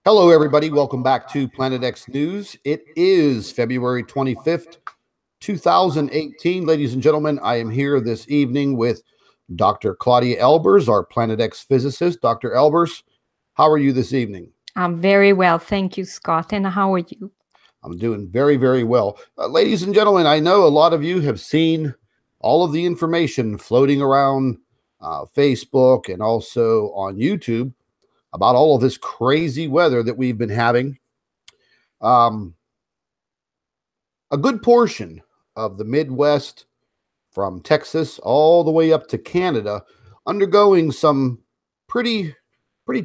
Hello, everybody. Welcome back to Planet X News. It is February 25th, 2018. Ladies and gentlemen, I am here this evening with Dr. Claudia Albers, our Planet X physicist. Dr. Albers, how are you this evening? I'm very well. Thank you, Scott. And how are you? I'm doing very, very well. Ladies and gentlemen, I know a lot of you have seen all of the information floating around Facebook and also on YouTube about all of this crazy weather that we've been having. A good portion of the Midwest, from Texas all the way up to Canada, undergoing some pretty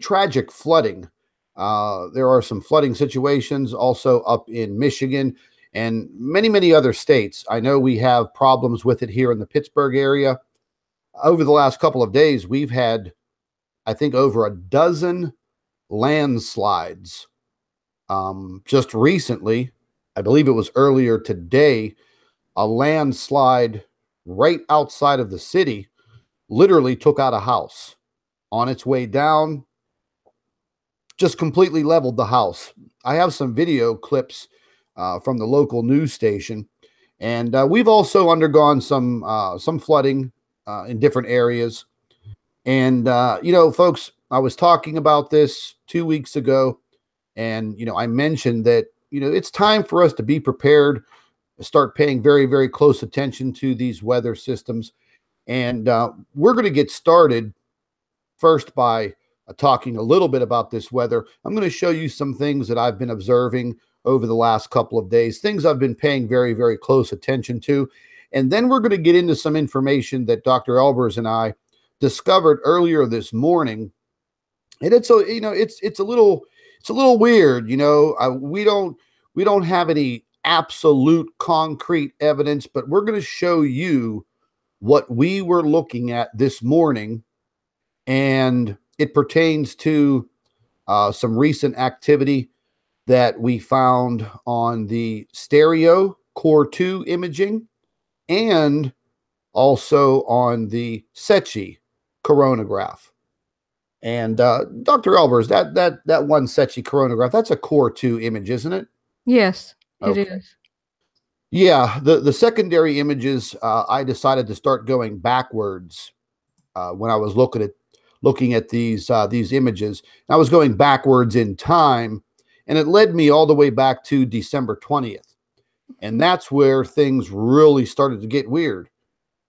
tragic flooding. There are some flooding situations also up in Michigan and many other states. I know we have problems with it here in the Pittsburgh area. Over the last couple of days, we've had, I think, over a dozen landslides. Just recently, I believe it was earlier today, a landslide right outside of the city literally took out a house. On its way down, just completely leveled the house. I have some video clips from the local news station, and we've also undergone some flooding in different areas. And, folks, I was talking about this 2 weeks ago, and, I mentioned that, it's time for us to be prepared, start paying very close attention to these weather systems. And we're going to get started first by talking a little bit about this weather. I'm going to show you some things that I've been observing over the last couple of days, things I've been paying very close attention to. And then we're going to get into some information that Dr. Albers and I discovered earlier this morning. And it's a little weird. We don't have any absolute concrete evidence, but we're going to show you what we were looking at this morning, and it pertains to some recent activity that we found on the stereo Core 2 imaging and also on the Secchi Coronagraph. And Dr. Albers, that one Secchi Coronagraph, that's a Core 2 image, isn't it? Yes, Okay. it is. Yeah, the secondary images, I decided to start going backwards when I was looking at these images. I was going backwards in time, and it led me all the way back to December 20th. And that's where things really started to get weird.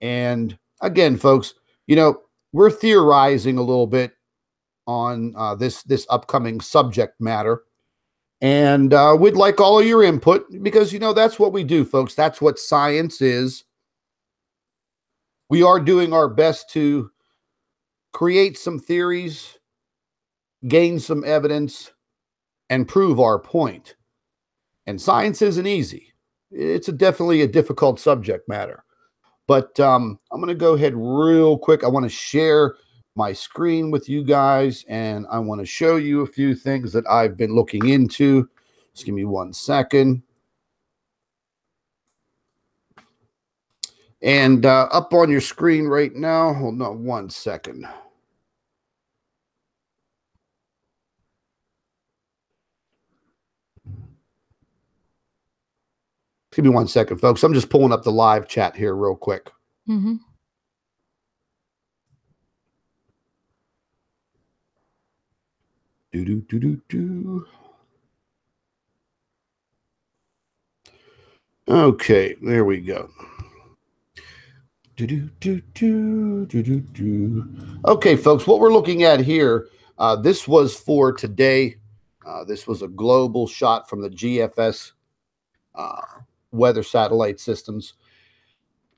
And again, folks, we're theorizing a little bit on this upcoming subject matter. And we'd like all of your input because, that's what we do, folks. That's what science is. We are doing our best to create some theories, gain some evidence, and prove our point. And science isn't easy. It's definitely a difficult subject matter. But I'm going to go ahead real quick. I want to share my screen with you guys, and I want to show you a few things that I've been looking into. Just give me 1 second. And up on your screen right now, hold on 1 second. Give me 1 second, folks. I'm just pulling up the live chat here real quick. Mm-hmm. Okay, there we go. Okay, folks, what we're looking at here, this was for today. This was a global shot from the GFS weather satellite systems.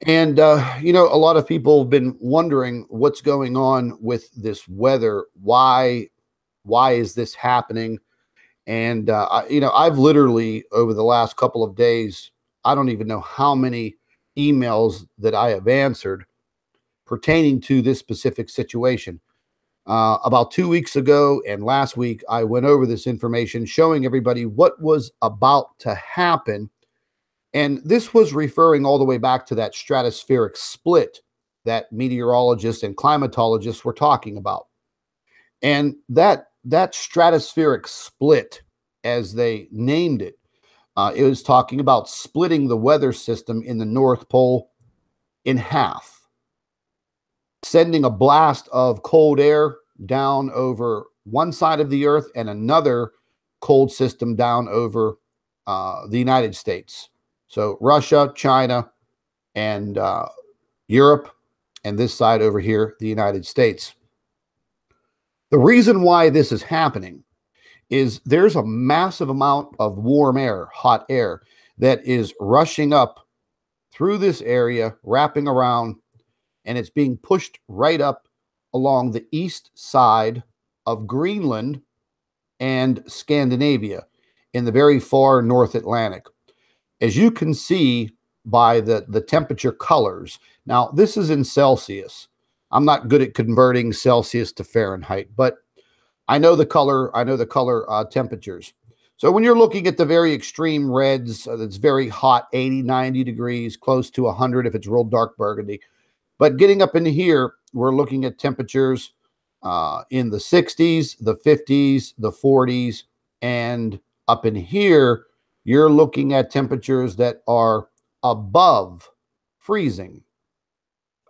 And, a lot of people have been wondering what's going on with this weather. Why is this happening? And, I've literally, over the last couple of days, I don't even know how many emails that I have answered pertaining to this specific situation. About 2 weeks ago and last week, I went over this information showing everybody what was about to happen. And this was referring all the way back to that stratospheric split that meteorologists and climatologists were talking about. And that that stratospheric split, as they named it, it was talking about splitting the weather system in the North Pole in half, sending a blast of cold air down over one side of the Earth and another cold system down over the United States. So Russia, China, and Europe, and this side over here, the United States. The reason why this is happening is there's a massive amount of warm air, hot air, that is rushing up through this area, wrapping around, and it's being pushed right up along the east side of Greenland and Scandinavia in the very far North Atlantic. As you can see by the temperature colors, now this is in Celsius. I'm not good at converting Celsius to Fahrenheit, but I know the color temperatures. So when you're looking at the very extreme reds, that's very hot, 80, 90 degrees, close to 100 if it's real dark burgundy. But getting up into here, we're looking at temperatures in the 60s, the 50s, the 40s, and up in here, you're looking at temperatures that are above freezing.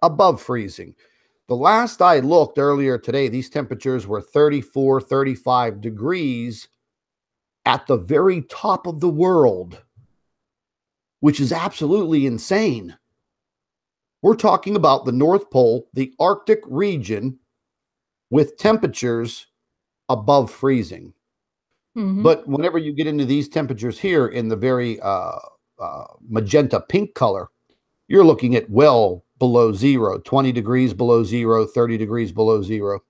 Above freezing. The last I looked earlier today, these temperatures were 34, 35 degrees at the very top of the world, which is absolutely insane. We're talking about the North Pole, the Arctic region, with temperatures above freezing. Mm-hmm. But whenever you get into these temperatures here in the very magenta pink color, you're looking at well below zero, 20 degrees below zero, 30 degrees below zero.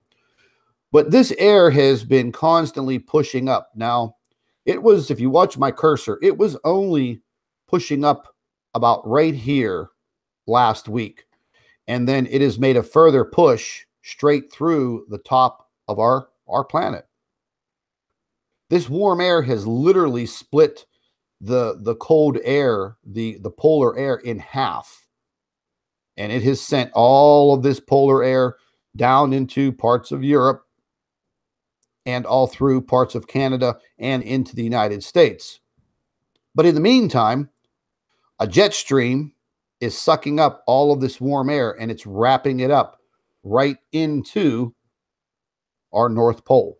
But this air has been constantly pushing up. Now, it was, if you watch my cursor, it was only pushing up about right here last week. And then it has made a further push straight through the top of our planet. This warm air has literally split the cold air, the polar air in half. And it has sent all of this polar air down into parts of Europe and all through parts of Canada and into the United States. But in the meantime, a jet stream is sucking up all of this warm air and it's wrapping it up right into our North Pole.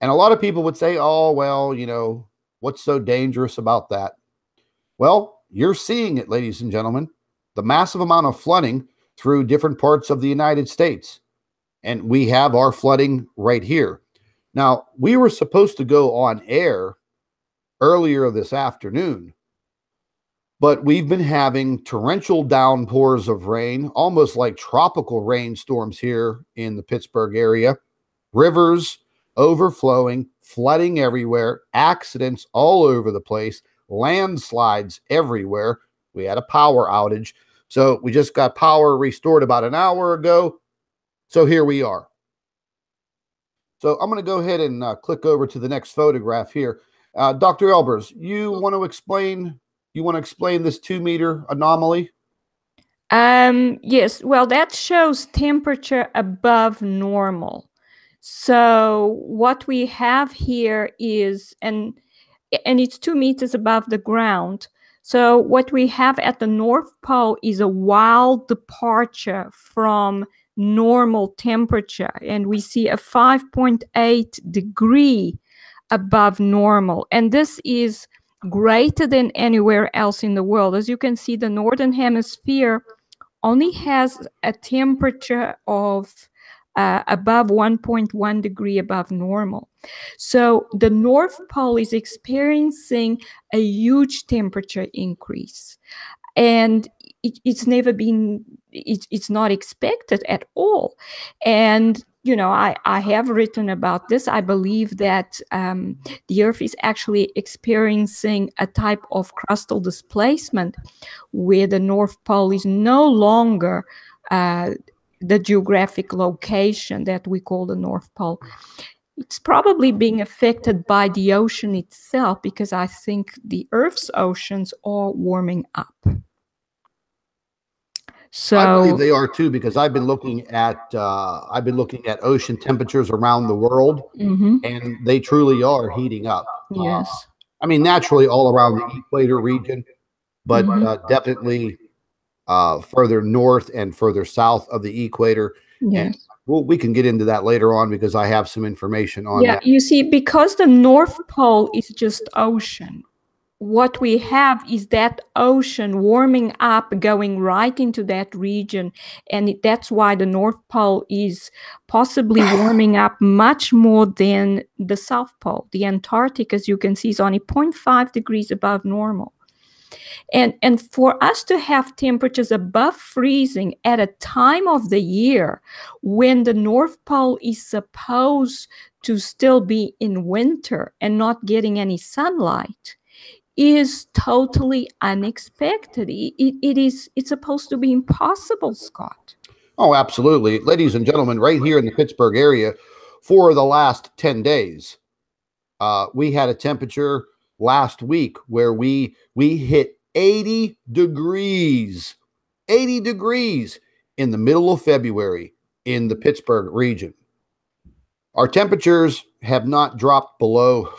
And a lot of people would say, oh, well, you know, what's so dangerous about that? Well, you're seeing it, ladies and gentlemen, the massive amount of flooding through different parts of the United States. And we have our flooding right here. Now, we were supposed to go on air earlier this afternoon, but we've been having torrential downpours of rain, almost like tropical rainstorms here in the Pittsburgh area. Rivers overflowing, flooding everywhere, accidents all over the place, landslides everywhere. We had a power outage. So we just got power restored about an hour ago. So here we are. So I'm going to go ahead and click over to the next photograph here. Dr. Albers, you want to explain this 2-meter anomaly? Yes. Well, that shows temperature above normal. So what we have here is, and it's 2 meters above the ground. So what we have at the North Pole is a wild departure from normal temperature. And we see a 5.8 degree above normal. And this is greater than anywhere else in the world. As you can see, the Northern Hemisphere only has a temperature of above 1.1 degree above normal. So the North Pole is experiencing a huge temperature increase. And it's never been, it's not expected at all. And, you know, I have written about this. I believe that the Earth is actually experiencing a type of crustal displacement where the North Pole is no longer the geographic location that we call the North Pole. It's probably being affected by the ocean itself, because I think the Earth's oceans are warming up. So I believe they are too, because I've been looking at ocean temperatures around the world, and they truly are heating up. yes. I mean, naturally all around the equator region, but definitely further north and further south of the equator. And Yes. we can get into that later on because I have some information on Yeah, that. you see, because the North Pole is just ocean, what we have is that ocean warming up, going right into that region. And that's why the North Pole is possibly warming up much more than the South Pole. The Antarctic, as you can see, is only 0.5 degrees above normal. And for us to have temperatures above freezing at a time of the year when the North Pole is supposed to still be in winter and not getting any sunlight is totally unexpected. It's supposed to be impossible, Scott. Oh, absolutely. Ladies and gentlemen, right here in the Pittsburgh area for the last 10 days, we had a temperature last week where we hit 80 degrees, 80 degrees in the middle of February in the Pittsburgh region. Our temperatures have not dropped below,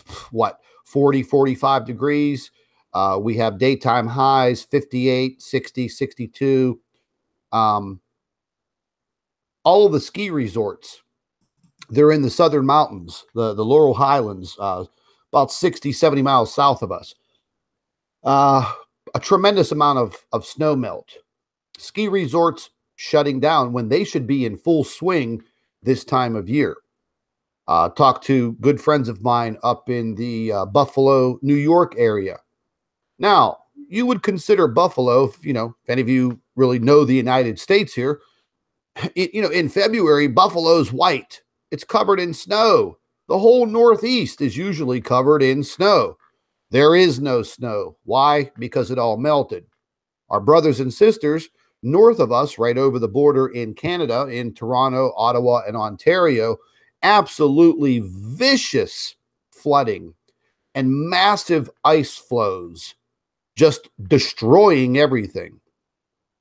40, 45 degrees. We have daytime highs 58, 60, 62. All of the ski resorts, they're in the southern mountains, the Laurel Highlands, about 60, 70 miles south of us. A tremendous amount of snow melt. Ski resorts shutting down when they should be in full swing this time of year. Talked to good friends of mine up in the Buffalo, New York area. Now, you would consider Buffalo, if any of you really know the United States here, in February, Buffalo's white. It's covered in snow. The whole Northeast is usually covered in snow. There is no snow. Why? Because it all melted. Our brothers and sisters north of us, right over the border in Canada, in Toronto, Ottawa, and Ontario, absolutely vicious flooding and massive ice flows, just destroying everything.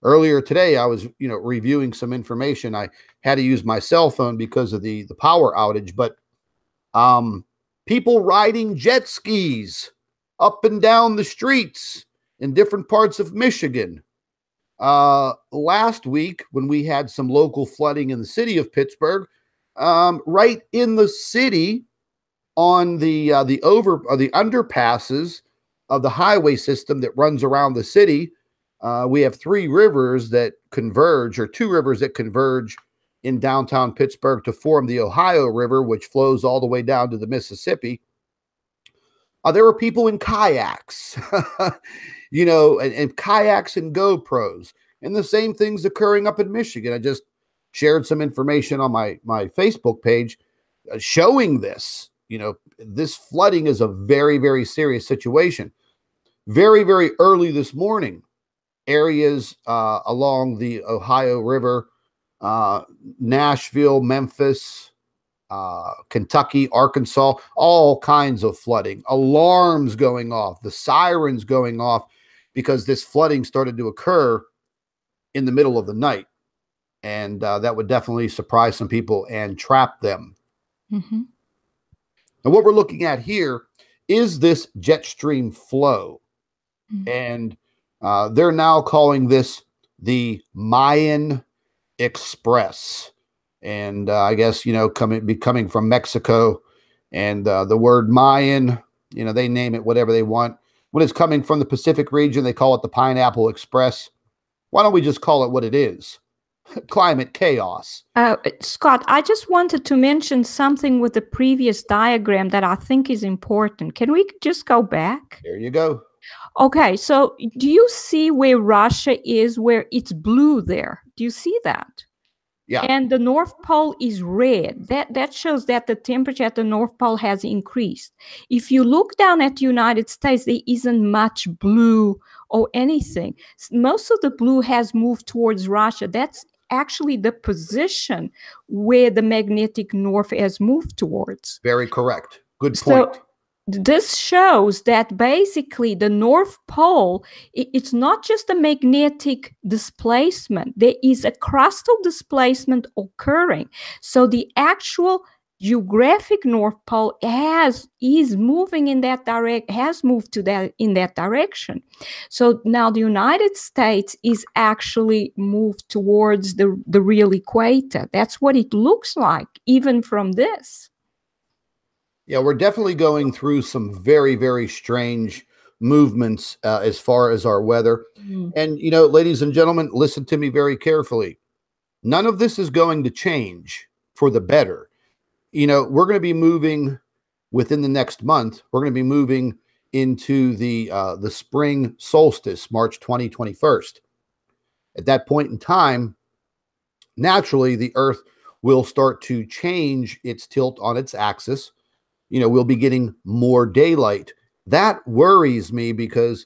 Earlier today, I was, reviewing some information. I had to use my cell phone because of the power outage, but people riding jet skis up and down the streets in different parts of Michigan. Last week, when we had some local flooding in the city of Pittsburgh, right in the city on the underpasses of the highway system that runs around the city, we have two rivers that converge in downtown Pittsburgh to form the Ohio River, which flows all the way down to the Mississippi. There were people in kayaks, and kayaks and GoPros, and the same thing's occurring up in Michigan. I just shared some information on my Facebook page showing this. This flooding is a very, very serious situation. Very, very early this morning, areas along the Ohio River, Nashville, Memphis, Kentucky, Arkansas, all kinds of flooding, alarms going off, the sirens going off, because this flooding started to occur in the middle of the night. And that would definitely surprise some people and trap them. Mm-hmm. And what we're looking at here is this jet stream flow. Mm-hmm. And they're now calling this the Mayan Express. And I guess, coming from Mexico, and the word Mayan, they name it whatever they want. When it's coming from the Pacific region, they call it the Pineapple Express. Why don't we just call it what it is? Climate chaos. Scott, I just wanted to mention something with the previous diagram that I think is important. Can we just go back? There you go. Okay, so do you see where Russia is, where it's blue there? Do you see that? Yeah. And the North Pole is red. That shows that the temperature at the North Pole has increased. If you look down at the United States, there isn't much blue or anything. Most of the blue has moved towards Russia. That's actually the position where the magnetic north has moved towards. Very correct. Good point. this shows that basically the North Pole, it's not just a magnetic displacement. There is a crustal displacement occurring. So the actual geographic North Pole is moving in that direct, has moved to that in that direction. So now the United States is actually moved towards the real equator. That's what it looks like, even from this. Yeah, we're definitely going through some very, very strange movements as far as our weather. And, you know, ladies and gentlemen, listen to me very carefully. None of this is going to change for the better. You know, we're going to be moving within the next month. We're going to be moving into the spring solstice, March 2021. At that point in time, naturally, the Earth will start to change its tilt on its axis. You know, we'll be getting more daylight. That worries me because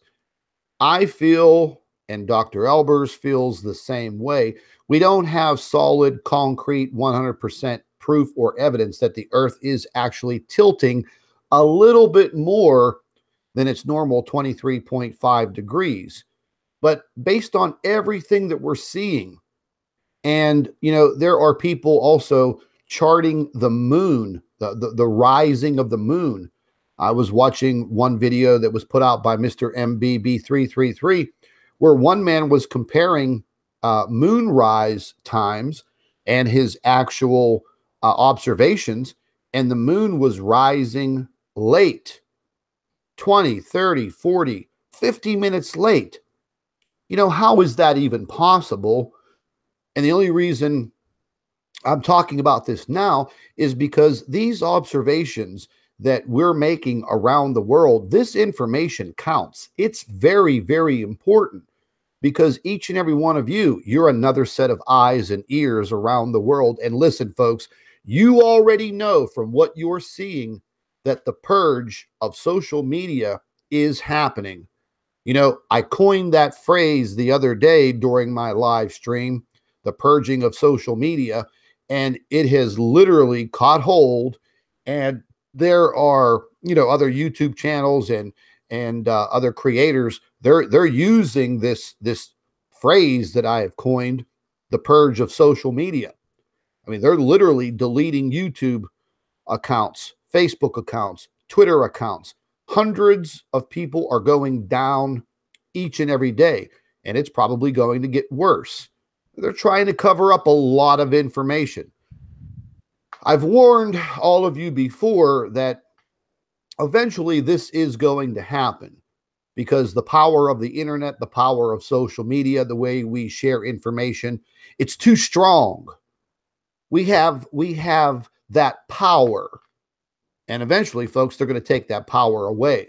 I feel, and Dr. Albers feels the same way, we don't have solid, concrete, 100% proof or evidence that the Earth is actually tilting a little bit more than its normal 23.5 degrees. But based on everything that we're seeing, and, you know, there are people also charting the moon, the rising of the moon. I was watching one video that was put out by Mr. MBB333, where one man was comparing moon rise times and his actual observations, and the moon was rising late, 20, 30, 40, 50 minutes late. You know, how is that even possible? And the only reason I'm talking about this now is because these observations that we're making around the world, this information counts. It's very, very important because each and every one of you, you're another set of eyes and ears around the world. And listen, folks, you already know from what you're seeing that the purge of social media is happening. You know, I coined that phrase the other day during my live stream, the purging of social media, and it has literally caught hold. And there are, you know, other YouTube channels and other creators. They're using this phrase that I have coined, the purge of social media. I mean, they're literally deleting YouTube accounts, Facebook accounts, Twitter accounts. Hundreds of people are going down each and every day, and it's probably going to get worse. They're trying to cover up a lot of information. I've warned all of you before that eventually this is going to happen because the power of the internet, the power of social media, the way we share information, it's too strong. We have that power. And eventually, folks, they're going to take that power away.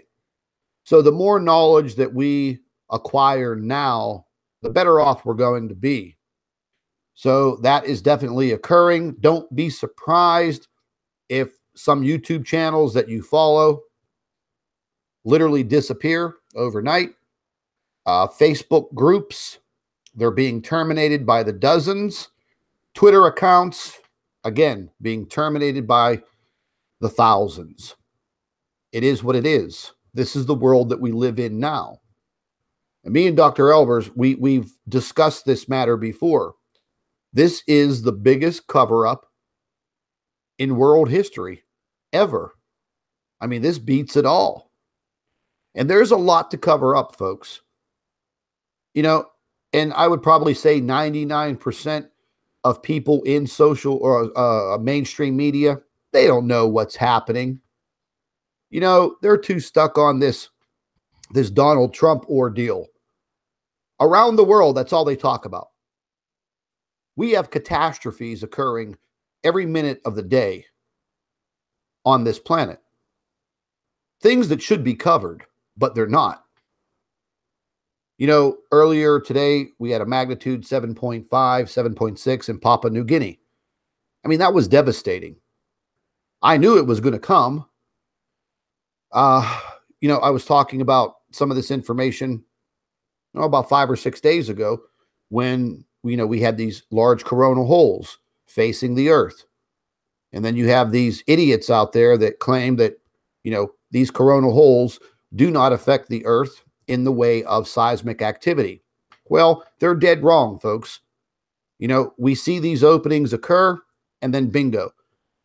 So the more knowledge that we acquire now, the better off we're going to be. So that is definitely occurring. Don't be surprised if some YouTube channels that you follow literally disappear overnight. Facebook groups, they're being terminated by the dozens. Twitter accounts, again, being terminated by the thousands. It is what it is. This is the world that we live in now. And me and Dr. Albers, we've discussed this matter before. This is the biggest cover-up in world history ever. I mean, this beats it all. And there's a lot to cover up, folks. You know, and I would probably say 99% of people in social or mainstream media, they don't know what's happening. You know, they're too stuck on this Donald Trump ordeal. Around the world, that's all they talk about. We have catastrophes occurring every minute of the day on this planet. Things that should be covered, but they're not. You know, earlier today, we had a magnitude 7.5, 7.6 in Papua New Guinea. I mean, that was devastating. I knew it was going to come. You know, I was talking about some of this information about 5 or 6 days ago when, you know, we had these large coronal holes facing the Earth. And then you have these idiots out there that claim that, you know, these coronal holes do not affect the Earth in the way of seismic activity. Well, they're dead wrong, folks. You know, we see these openings occur, and then bingo.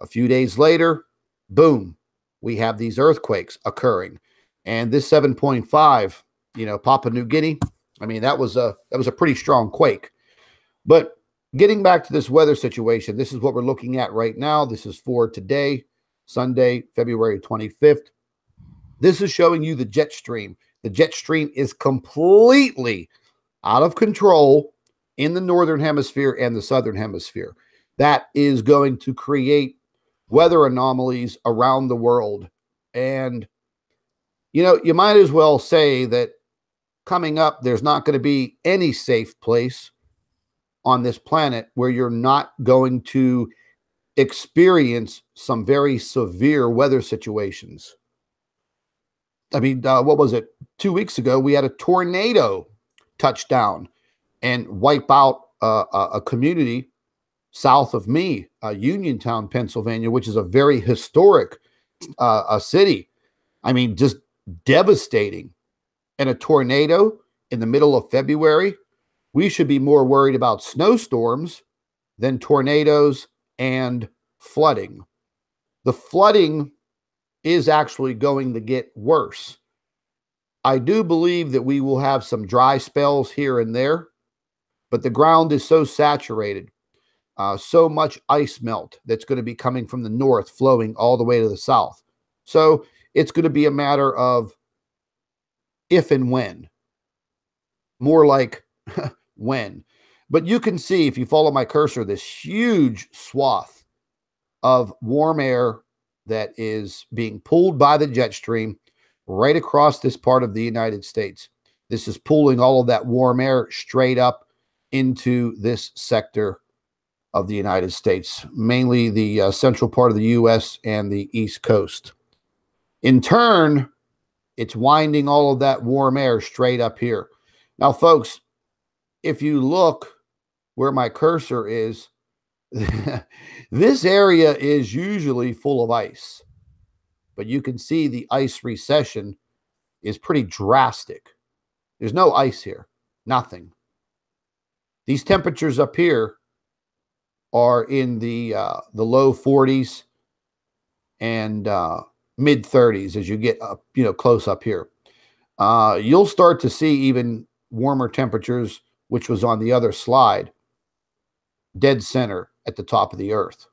A few days later, boom, we have these earthquakes occurring. And this 7.5, you know, Papua New Guinea, I mean, that was a pretty strong quake. But getting back to this weather situation, this is what we're looking at right now. This is for today, Sunday, February 25th. This is showing you the jet stream. The jet stream is completely out of control in the northern hemisphere and the southern hemisphere. That is going to create weather anomalies around the world. And, you know, you might as well say that coming up, there's not going to be any safe place on this planet where you're not going to experience some very severe weather situations. I mean, what was it? 2 weeks ago, we had a tornado touch down and wipe out a community south of me, Uniontown, Pennsylvania, which is a very historic a city. I mean, just devastating. And a tornado in the middle of February, we should be more worried about snowstorms than tornadoes and flooding. The flooding is actually going to get worse. I do believe that we will have some dry spells here and there, but the ground is so saturated, so much ice melt that's going to be coming from the north, flowing all the way to the south. So it's going to be a matter of if and when, more like when. But you can see, if you follow my cursor, this huge swath of warm air that is being pulled by the jet stream right across this part of the United States. This is pulling all of that warm air straight up into this sector of the United States, mainly the central part of the U.S. and the East Coast. In turn, it's winding all of that warm air straight up here. Now, folks, if you look where my cursor is, this area is usually full of ice, but you can see the ice recession is pretty drastic. There's no ice here, nothing. These temperatures up here are in the low 40s and mid 30s as you get up, you know, close up here. You'll start to see even warmer temperatures, which was on the other slide, dead center at the top of the Earth.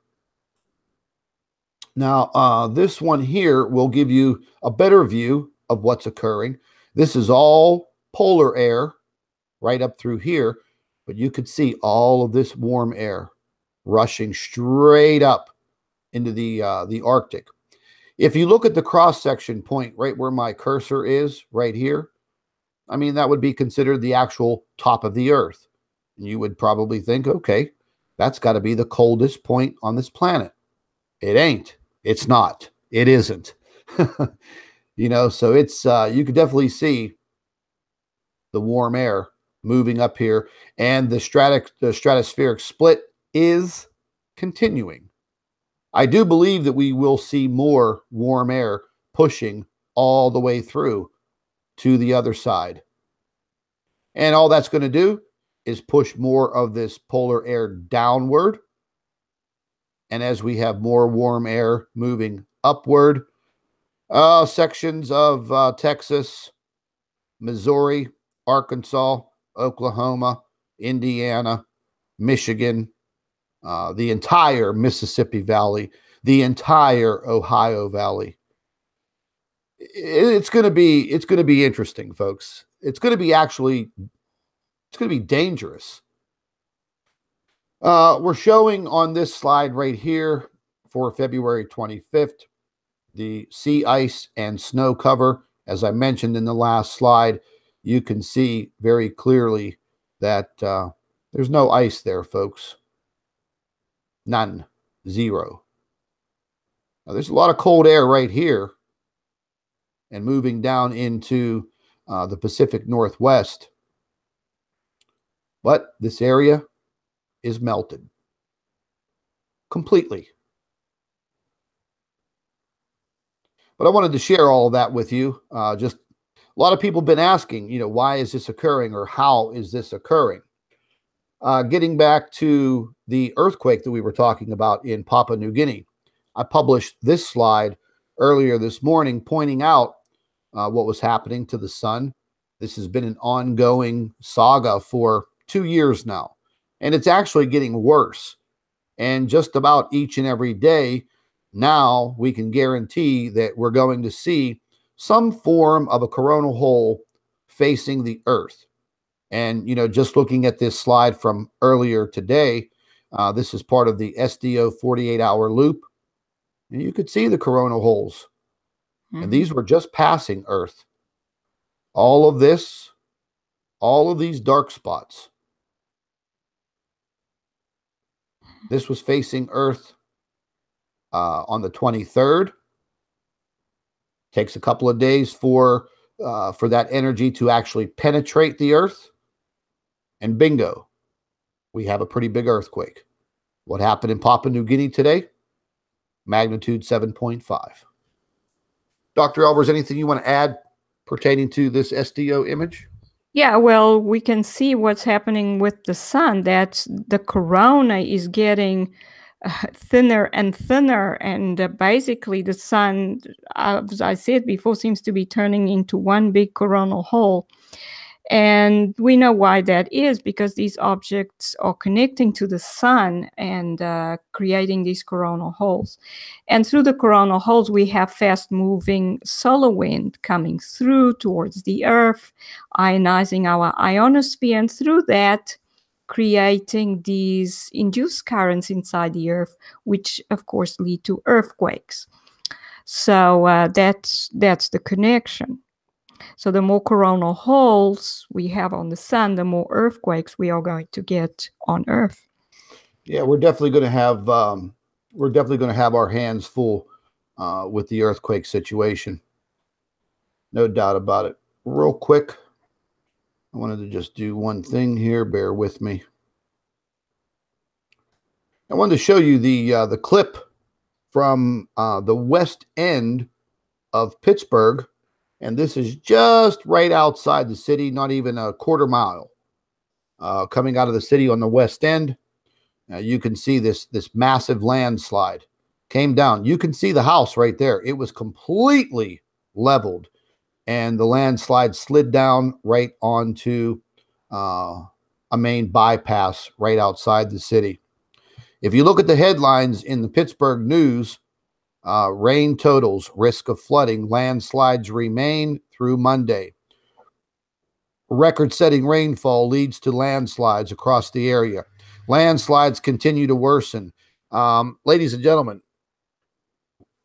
Now, this one here will give you a better view of what's occurring. This is all polar air right up through here, but you could see all of this warm air rushing straight up into the Arctic. If you look at the cross-section point right where my cursor is, right here, I mean, that would be considered the actual top of the Earth. And you would probably think, okay, that's got to be the coldest point on this planet. It ain't. It's not. It isn't. You know, so it's, you could definitely see the warm air moving up here, and the stratospheric split is continuing. I do believe that we will see more warm air pushing all the way through to the other side. And all that's going to do is push more of this polar air downward. And as we have more warm air moving upward, sections of Texas, Missouri, Arkansas, Oklahoma, Indiana, Michigan, the entire Mississippi Valley, the entire Ohio Valley. It's going to be interesting, folks. It's going to be dangerous. We're showing on this slide right here for February 25th, the sea ice and snow cover. As I mentioned in the last slide, you can see very clearly that there's no ice there, folks. None. Zero. Now, there's a lot of cold air right here and moving down into the Pacific Northwest. But this area is melted completely. But I wanted to share all of that with you. Just a lot of people have been asking, why is this occurring or how is this occurring? Getting back to the earthquake that we were talking about in Papua New Guinea, I published this slide earlier this morning pointing out what was happening to the sun. This has been an ongoing saga for 2 years now, and it's actually getting worse. And just about each and every day now, we can guarantee that we're going to see some form of a coronal hole facing the Earth. And, just looking at this slide from earlier today, this is part of the SDO 48-hour loop. And you could see the coronal holes. And these were just passing Earth. All of this, all of these dark spots. This was facing Earth on the 23rd. Takes a couple of days for that energy to actually penetrate the Earth. And bingo, we have a pretty big earthquake. What happened in Papua New Guinea today? Magnitude 7.5. Dr. Albers, anything you want to add pertaining to this SDO image? Yeah, well, we can see what's happening with the sun, that the corona is getting thinner and thinner, and basically the sun, as I said before, seems to be turning into one big coronal hole. And we know why that is, because these objects are connecting to the sun and creating these coronal holes. And through the coronal holes, we have fast-moving solar wind coming through towards the Earth, ionizing our ionosphere, and through that, creating these induced currents inside the Earth, which, of course, lead to earthquakes. So that's the connection. So the more coronal holes we have on the sun, the more earthquakes we are going to get on Earth. Yeah, we're definitely going to have our hands full with the earthquake situation. No doubt about it. Real quick, I wanted to just do one thing here. Bear with me. I wanted to show you the clip from the west end of Pittsburgh. And this is just right outside the city, not even a quarter mile. Coming out of the city on the west end, you can see this massive landslide came down. You can see the house right there. It was completely leveled, and the landslide slid down right onto a main bypass right outside the city. If you look at the headlines in the Pittsburgh News, rain totals, risk of flooding, landslides remain through Monday. Record-setting rainfall leads to landslides across the area. Landslides continue to worsen. Ladies and gentlemen,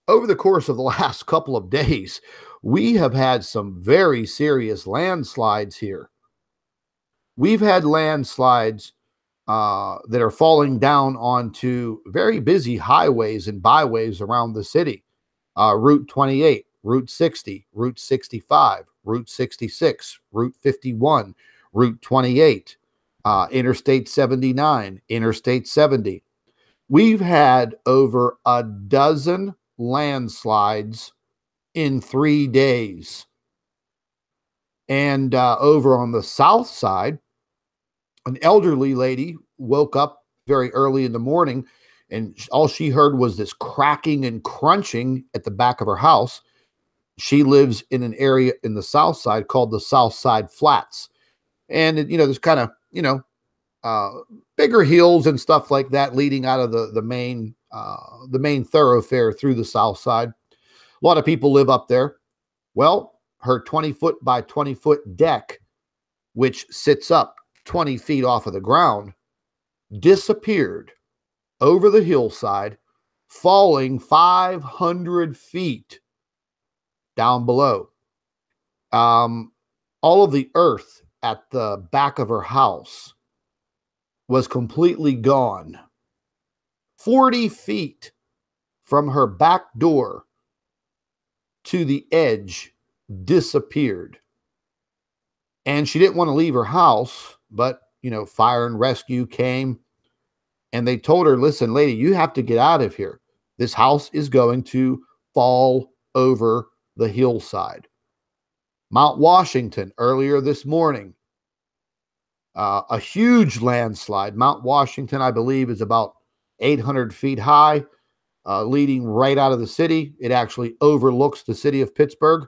over the course of the last couple of days, we have had some very serious landslides here. We've had landslides that are falling down onto very busy highways and byways around the city. Route 28, Route 60, Route 65, Route 66, Route 51, Route 28, Interstate 79, Interstate 70. We've had over a dozen landslides in 3 days. And over on the south side, an elderly lady woke up very early in the morning, and all she heard was this cracking and crunching at the back of her house. She lives in an area in the south side called the South Side Flats. And, there's kind of, bigger hills and stuff like that leading out of the main thoroughfare through the south side. A lot of people live up there. Well, her 20-foot by 20-foot deck, which sits up 20 feet off of the ground, disappeared over the hillside, falling 500 feet down below. All of the earth at the back of her house was completely gone. 40 feet from her back door to the edge disappeared. And she didn't want to leave her house, but, fire and rescue came, and they told her, listen, lady, you have to get out of here. This house is going to fall over the hillside. Mount Washington earlier this morning, a huge landslide. Mount Washington, I believe, is about 800 feet high, leading right out of the city. It actually overlooks the city of Pittsburgh.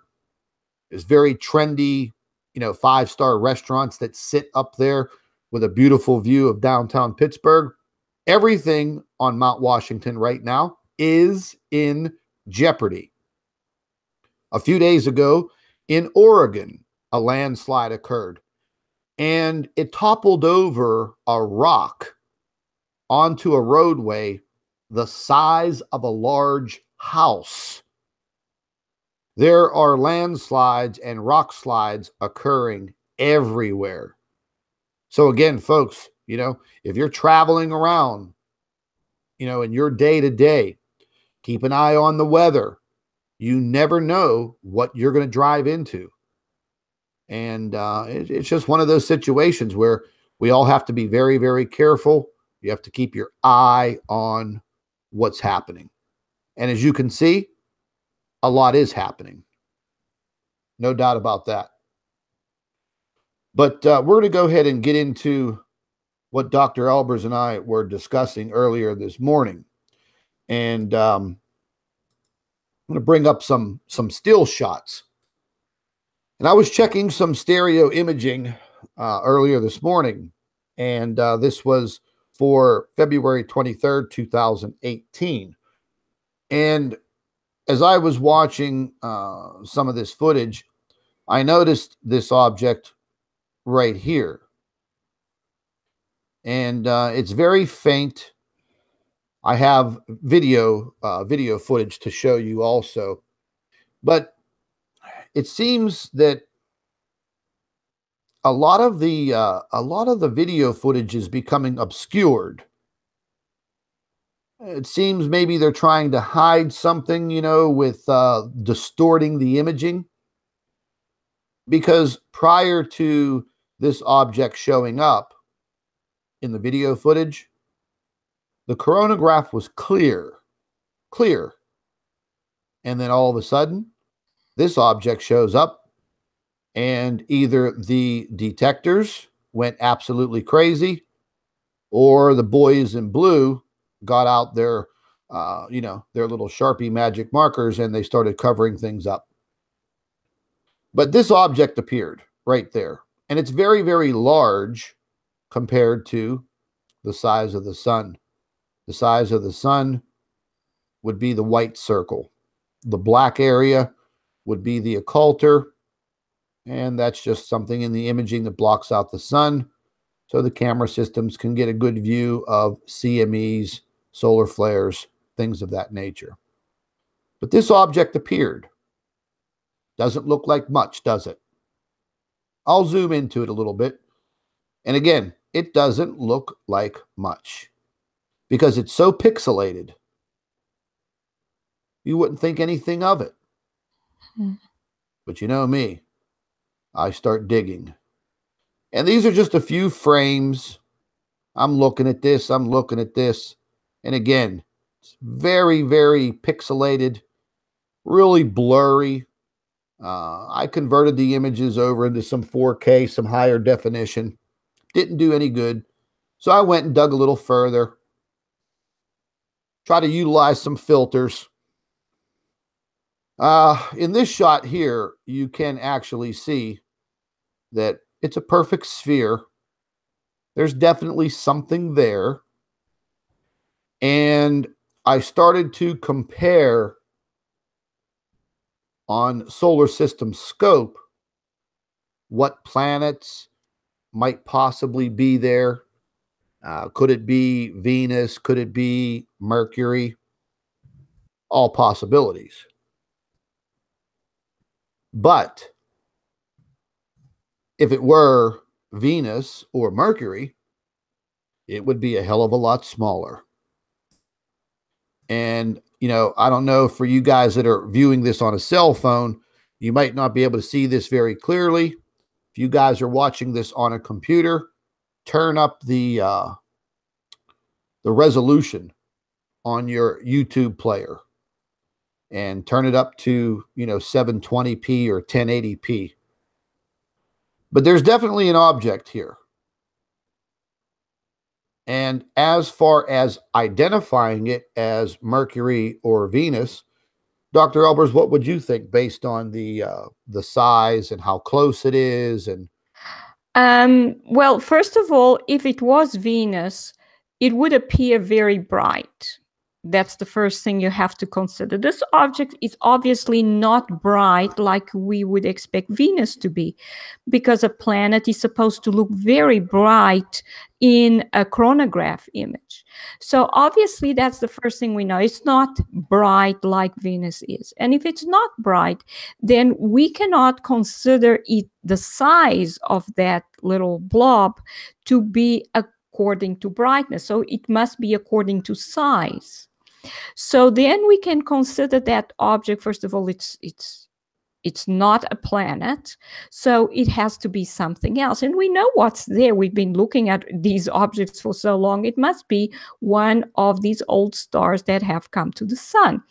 There's very trendy, 5-star restaurants that sit up there with a beautiful view of downtown Pittsburgh. Everything on Mount Washington right now is in jeopardy. A few days ago in Oregon, a landslide occurred, and it toppled over a rock onto a roadway the size of a large house. There are landslides and rock slides occurring everywhere. So again, folks, if you're traveling around, in your day-to-day, keep an eye on the weather. You never know what you're going to drive into. And it's just one of those situations where we all have to be very, very careful. You have to keep your eye on what's happening. And as you can see, a lot is happening. No doubt about that. But we're going to go ahead and get into what Dr. Albers and I were discussing earlier this morning. And I'm going to bring up some still shots. And I was checking some stereo imaging earlier this morning. And this was for February 23rd, 2018. And as I was watching some of this footage, I noticed this object right here. And it's very faint. I have video footage to show you also. But it seems that a lot of the video footage is becoming obscured. It seems maybe they're trying to hide something, with distorting the imaging. Because prior to this object showing up in the video footage, the coronagraph was clear. And then all of a sudden, this object shows up, and either the detectors went absolutely crazy, or the boys in blue got out their little Sharpie magic markers, and they started covering things up. But this object appeared right there, and it's very, very large compared to the size of the sun. The size of the sun would be the white circle. The black area would be the occulter, and that's just something in the imaging that blocks out the sun, so the camera systems can get a good view of CMEs, solar flares, things of that nature. But this object appeared. Doesn't look like much, does it? I'll zoom into it a little bit. And again, it doesn't look like much because it's so pixelated. You wouldn't think anything of it. But you know me, I start digging. And these are just a few frames. I'm looking at this. And again, it's very, very pixelated, really blurry. I converted the images over into some 4K, some higher definition. Didn't do any good. So I went and dug a little further. Try to utilize some filters. In this shot here, you can actually see that it's a perfect sphere. There's definitely something there. And I started to compare on solar system scope what planets might possibly be there. Could it be Venus? Could it be Mercury? All possibilities. But if it were Venus or Mercury, it would be a hell of a lot smaller. And, I don't know, for you guys that are viewing this on a cell phone, you might not be able to see this very clearly. If you guys are watching this on a computer, turn up the resolution on your YouTube player. and turn it up to, 720p or 1080p. But there's definitely an object here. And as far as identifying it as Mercury or Venus, Dr. Albers, what would you think based on the size and how close it is? And well, first of all, if it was Venus, it would appear very bright. That's the first thing you have to consider. This object is obviously not bright like we would expect Venus to be, because a planet is supposed to look very bright in a chronograph image. So obviously that's the first thing we know. It's not bright like Venus is. And if it's not bright, then we cannot consider it the size of that little blob to be according to brightness. So it must be according to size. So then we can consider that object. First of all, it's not a planet, so it has to be something else. And we know what's there. We've been looking at these objects for so long. It must be one of these old stars that have come to the sun.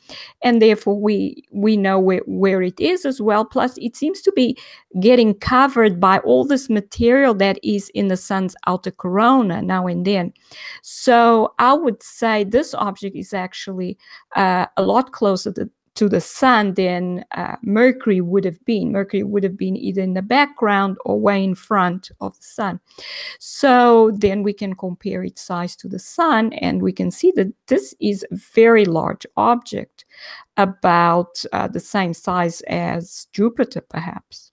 And therefore, we know where it is as well. Plus, it seems to be getting covered by all this material that is in the sun's outer corona now and then. So I would say this object is actually a lot closer to the sun than Mercury would have been. Mercury would have been either in the background or way in front of the sun. So then we can compare its size to the sun, and we can see that this is a very large object, about the same size as Jupiter, perhaps.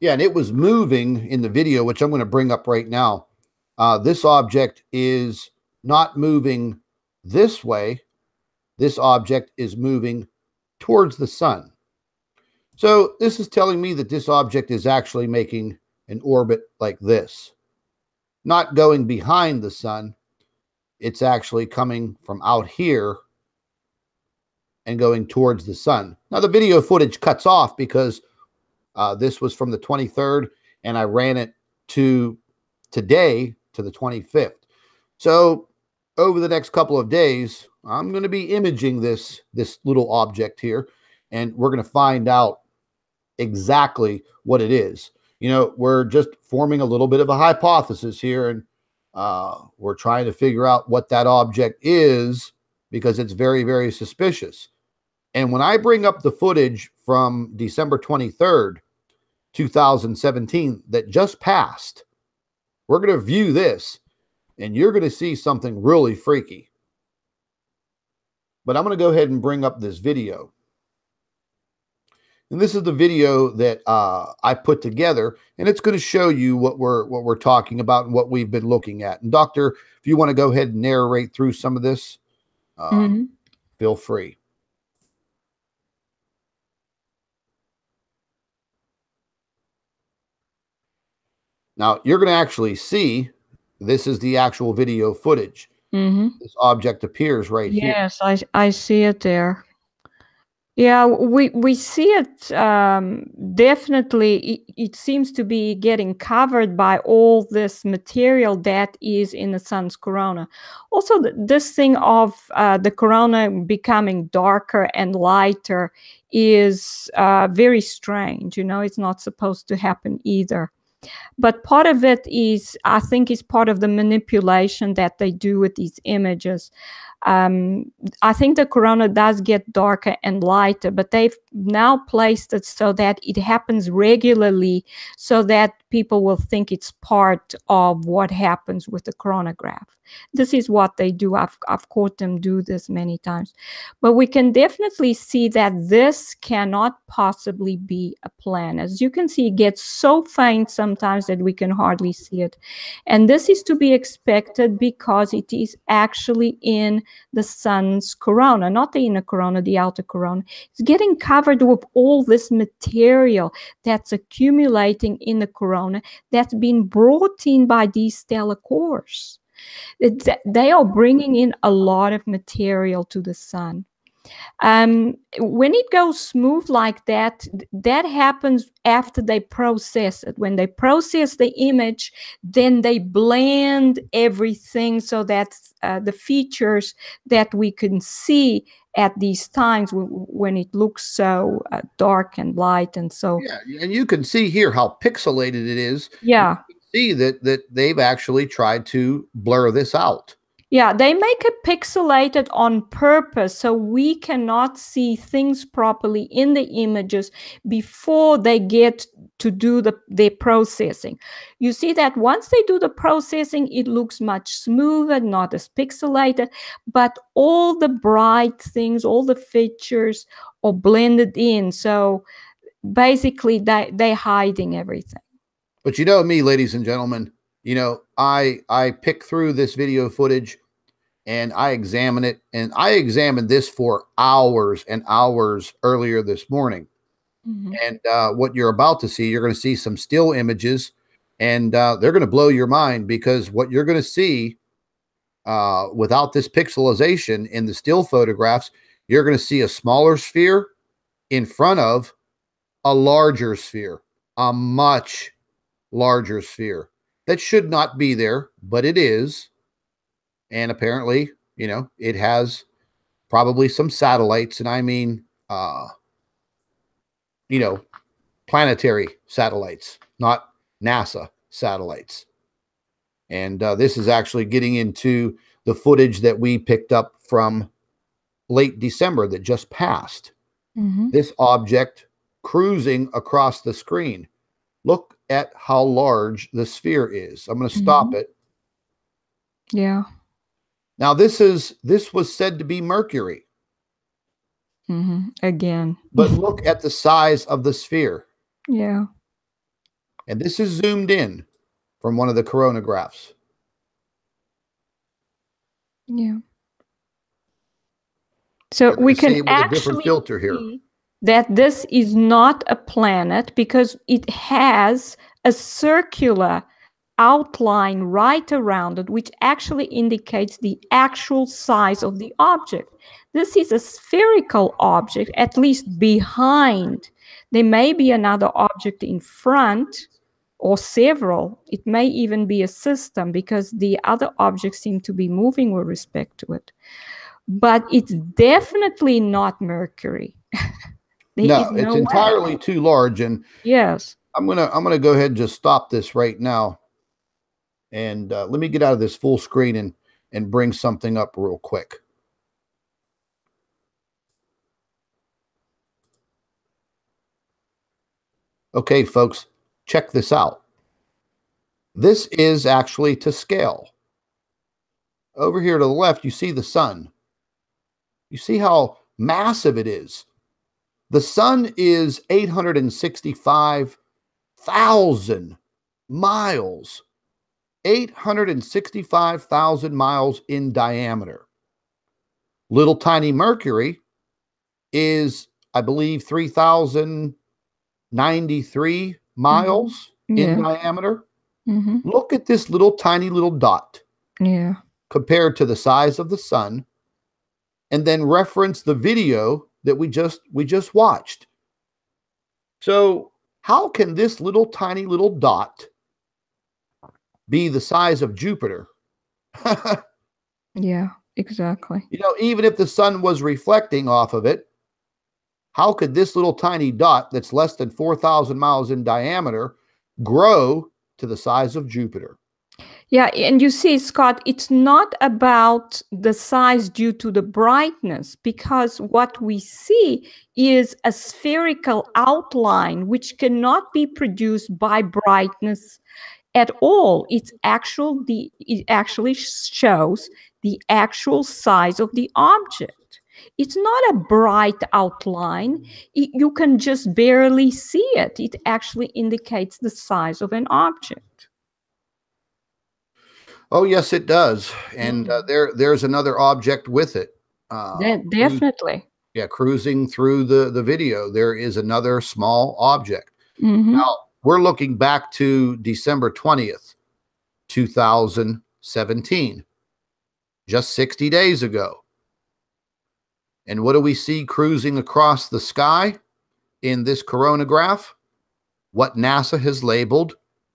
Yeah, and it was moving in the video, which I'm going to bring up right now. This object is not moving this way. This object is moving towards the sun. So this is telling me that this object is actually making an orbit like this. Not going behind the sun. It's actually coming from out here and going towards the sun. Now the video footage cuts off because this was from the 23rd and I ran it to today, to the 25th. So over the next couple of days, I'm going to be imaging this little object here, and we're going to find out exactly what it is. We're just forming a little bit of a hypothesis here, and we're trying to figure out what that object is because it's very, very suspicious. And when I bring up the footage from December 23rd, 2017 that just passed, we're going to view this, and you're going to see something really freaky. But I'm going to go ahead and bring up this video. And this is the video that I put together, and it's going to show you what we're talking about and what we've been looking at. And Doctor, if you want to go ahead and narrate through some of this, feel free. Now, you're going to actually see, this is the actual video footage. This object appears right here. Yes, I see it there. Yeah, we see it definitely. It seems to be getting covered by all this material that is in the sun's corona. Also, this thing of the corona becoming darker and lighter is very strange. It's not supposed to happen either. But part of it is, I think, is part of the manipulation that they do with these images. I think the corona does get darker and lighter, but they've now placed it so that it happens regularly, so that people will think it's part of what happens with the chronograph. This is what they do. I've caught them do this many times. But we can definitely see that this cannot possibly be a planet. As you can see, it gets so faint sometimes that we can hardly see it. And this is to be expected because it is actually in the sun's corona, not the inner corona, the outer corona. It's getting covered with all this material that's accumulating in the corona that's been brought in by these stellar cores. They are bringing in a lot of material to the sun. When it goes smooth like that, that happens after they process it. When they process the image, then they blend everything so that the features that we can see at these times when it looks so dark and light and so. Yeah, and you can see here how pixelated it is. Yeah. You can see that they've actually tried to blur this out. Yeah, they make it pixelated on purpose so we cannot see things properly in the images before they get to do their processing. You see that once they do the processing, it looks much smoother, not as pixelated, but all the bright things, all the features are blended in. So basically, they're hiding everything. But you know me, ladies and gentlemen, you know, I pick through this video footage and I examine it, and I examined this for hours and hours earlier this morning. Mm-hmm. And what you're about to see, you're going to see some still images, and they're going to blow your mind, because what you're going to see without this pixelization in the still photographs, you're going to see a smaller sphere in front of a larger sphere, a much larger sphere that should not be there, but it is. And apparently, you know, it has probably some satellites, and I mean, you know, planetary satellites, not NASA satellites. And this is actually getting into the footage that we picked up from late December that just passed. Mm-hmm. This object cruising across the screen. Look at how large the sphere is. I'm going to stop it. Yeah. Now, this was said to be Mercury. Again. But look at the size of the sphere. Yeah. And this is zoomed in from one of the coronagraphs. Yeah. So we can actually filter here. see that this is not a planet because it has a circular outline right around it, which actually indicates the actual size of the object. This is a spherical object, at least behind. There may be another object in front, or several. It may even be a system, because the other objects seem to be moving with respect to it. But it's definitely not Mercury. No, it's entirely too large. And yes, I'm gonna go ahead and just stop this right now. And let me get out of this full screen and bring something up real quick. Okay, folks, check this out. This is actually to scale. Over here to the left, you see the sun. You see how massive it is. The sun is 865,000 miles. 865,000 miles in diameter. Little tiny Mercury is, I believe, 3,093 miles in diameter. Look at this little tiny little dot. Yeah. Compared to the size of the sun, and then reference the video that we just watched. So how can this little tiny little dot be the size of Jupiter? Yeah, exactly. You know, even if the sun was reflecting off of it, how could this little tiny dot that's less than 4,000 miles in diameter grow to the size of Jupiter? Yeah, and you see, Scott, it's not about the size due to the brightness, because what we see is a spherical outline which cannot be produced by brightness at all. It actually shows the actual size of the object. It's not a bright outline. You can just barely see it. It actually indicates the size of an object. Oh, yes, it does. And there's another object with it. Definitely. Cruising through the video, there is another small object. Now, we're looking back to December 20th, 2017, just 60 days ago. And what do we see cruising across the sky in this coronagraph? What NASA has labeled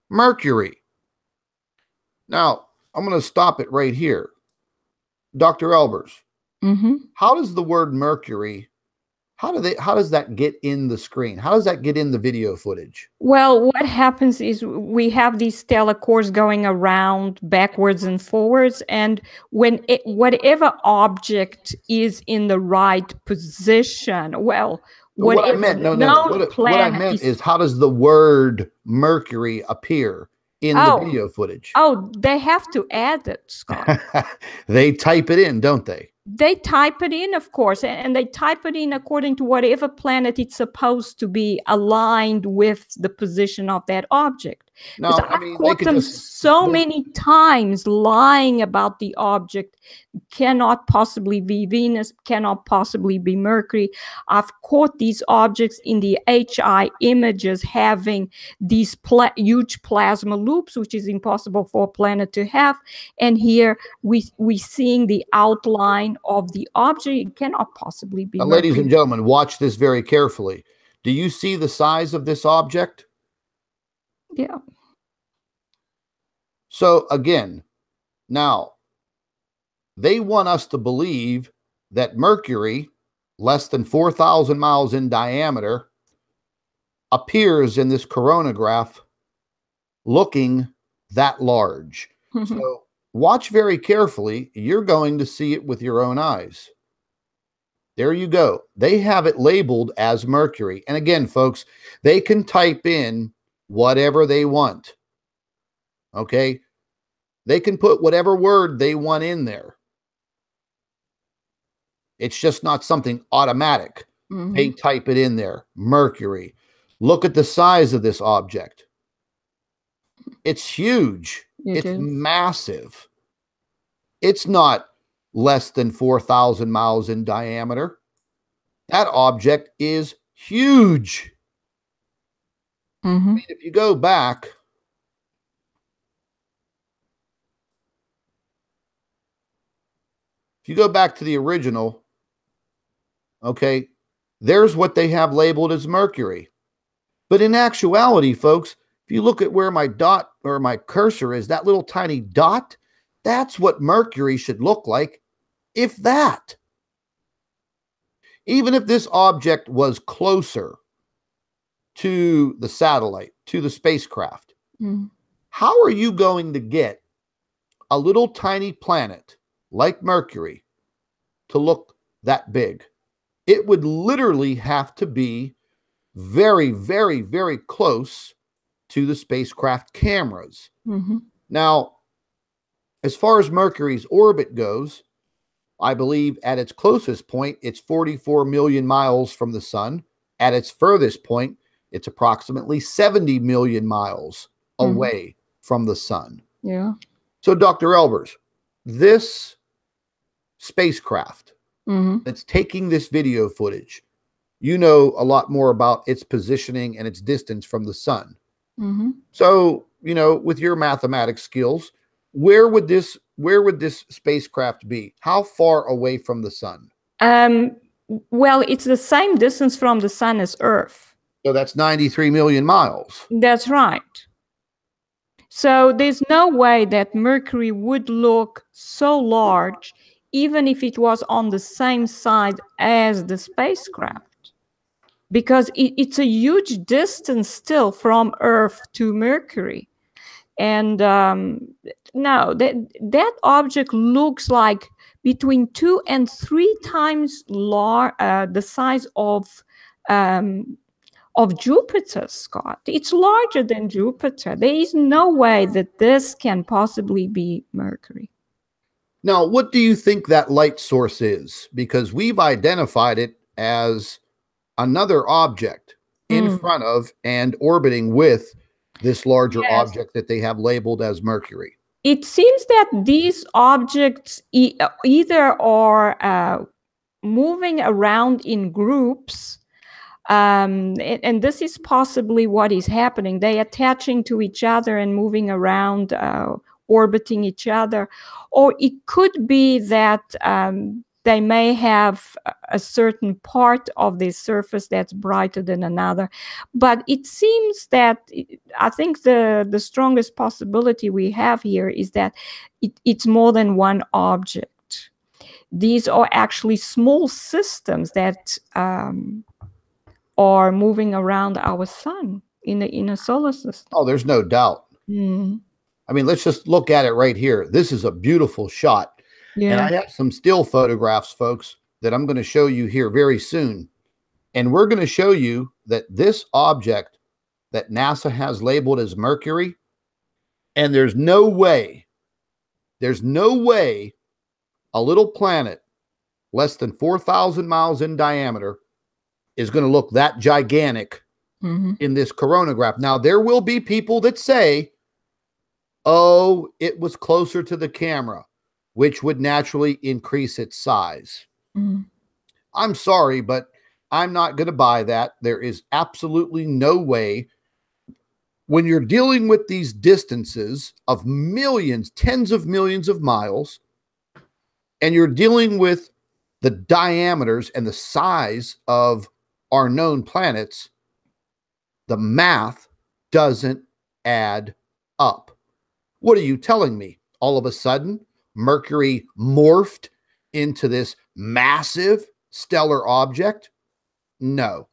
Mercury. Now, I'm going to stop it right here. Dr. Albers, How does the word Mercury, how does that get in the screen? How does that get in the video footage? Well, what happens is we have these stellar cores going around backwards and forwards, and whatever object is in the right position, well, What I whatever meant, no. known What I planet meant is, how does the word Mercury appear in the video footage? Oh, they have to add it, Scott. They type it in, don't they? They type it in, of course, and they type it in according to whatever planet it's supposed to be aligned with the position of that object. No, I've caught them so many times lying about the object. Cannot possibly be Venus, cannot possibly be Mercury. I've caught these objects in the HI images having these huge plasma loops, which is impossible for a planet to have. And here we seeing the outline of the object. It cannot possibly be Mercury. Ladies and gentlemen, watch this very carefully. Do you see the size of this object? Yeah. So again, now, they want us to believe that Mercury, less than 4,000 miles in diameter, appears in this coronagraph looking that large. So watch very carefully. You're going to see it with your own eyes. There you go. They have it labeled as Mercury. And again, folks, they can type in whatever they want. Okay? They can put whatever word they want in there. It's just not something automatic. They type it in there. Mercury. Look at the size of this object. It's huge. It's massive. It's not less than 4,000 miles in diameter. That object is huge. I mean, if you go back, to the original, okay, there's what they have labeled as Mercury. But in actuality, folks, if you look at where my dot or my cursor is, that little tiny dot, that's what Mercury should look like, if that. Even if this object was closer to the satellite, to the spacecraft, how are you going to get a little tiny planet like Mercury to look that big? It would literally have to be very, very, very close to the spacecraft cameras. Now, as far as Mercury's orbit goes, I believe at its closest point, it's 44 million miles from the sun. At its furthest point, it's approximately 70 million miles away from the sun. Yeah. So, Dr. Albers, this spacecraft that's taking this video footage, you know a lot more about its positioning and its distance from the sun. So, you know, with your mathematics skills, where would this spacecraft be? How far away from the sun? Well, it's the same distance from the sun as Earth. So that's 93 million miles. That's right. So there's no way that Mercury would look so large, even if it was on the same side as the spacecraft, because it's a huge distance still from Earth to Mercury. And no, that object looks like between 2 and 3 times the size of Jupiter, Scott. It's larger than Jupiter. There is no way that this can possibly be Mercury. Now, what do you think that light source is? Because we've identified it as another object in front of and orbiting with this larger object that they have labeled as Mercury. It seems that these objects either are moving around in groups, and this is possibly what is happening. They're attaching to each other and moving around, orbiting each other. Or it could be that they may have a certain part of the surface that's brighter than another. But it seems that, I think the strongest possibility we have here is that it's more than one object. these are actually small systems that are moving around our sun in the inner solar system. Oh, there's no doubt. Mm. I mean, let's just look at it right here. This is a beautiful shot. Yeah. And I have some still photographs, folks, that I'm going to show you here very soon. And we're going to show you that this object that NASA has labeled as Mercury, and there's no way a little planet less than 4,000 miles in diameter is going to look that gigantic in this coronagraph. Now, there will be people that say, oh, it was closer to the camera, which would naturally increase its size. I'm sorry, but I'm not going to buy that. There is absolutely no way. When you're dealing with these distances of millions, tens of millions of miles, and you're dealing with the diameters and the size of our known planets, the math doesn't add up. What are you telling me? All of a sudden, Mercury morphed into this massive stellar object? No,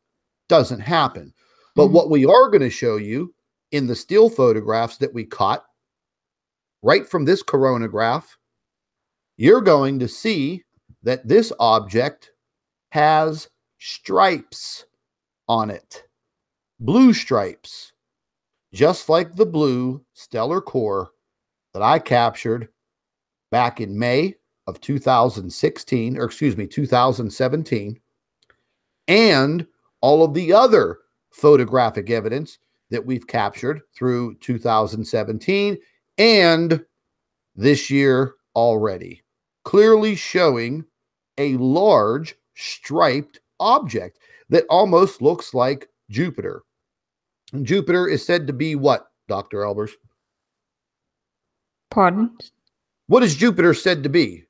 doesn't happen. But what we are going to show you in the still photographs that we caught right from this coronagraph, you're going to see that this object has stripes on it, blue stripes, just like the blue stellar core that I captured back in May of 2016, or excuse me, 2017, and all of the other photographic evidence that we've captured through 2017 and this year already, clearly showing a large striped object that almost looks like Jupiter. And Jupiter is said to be what, Dr. Albers? Pardon? What is Jupiter said to be?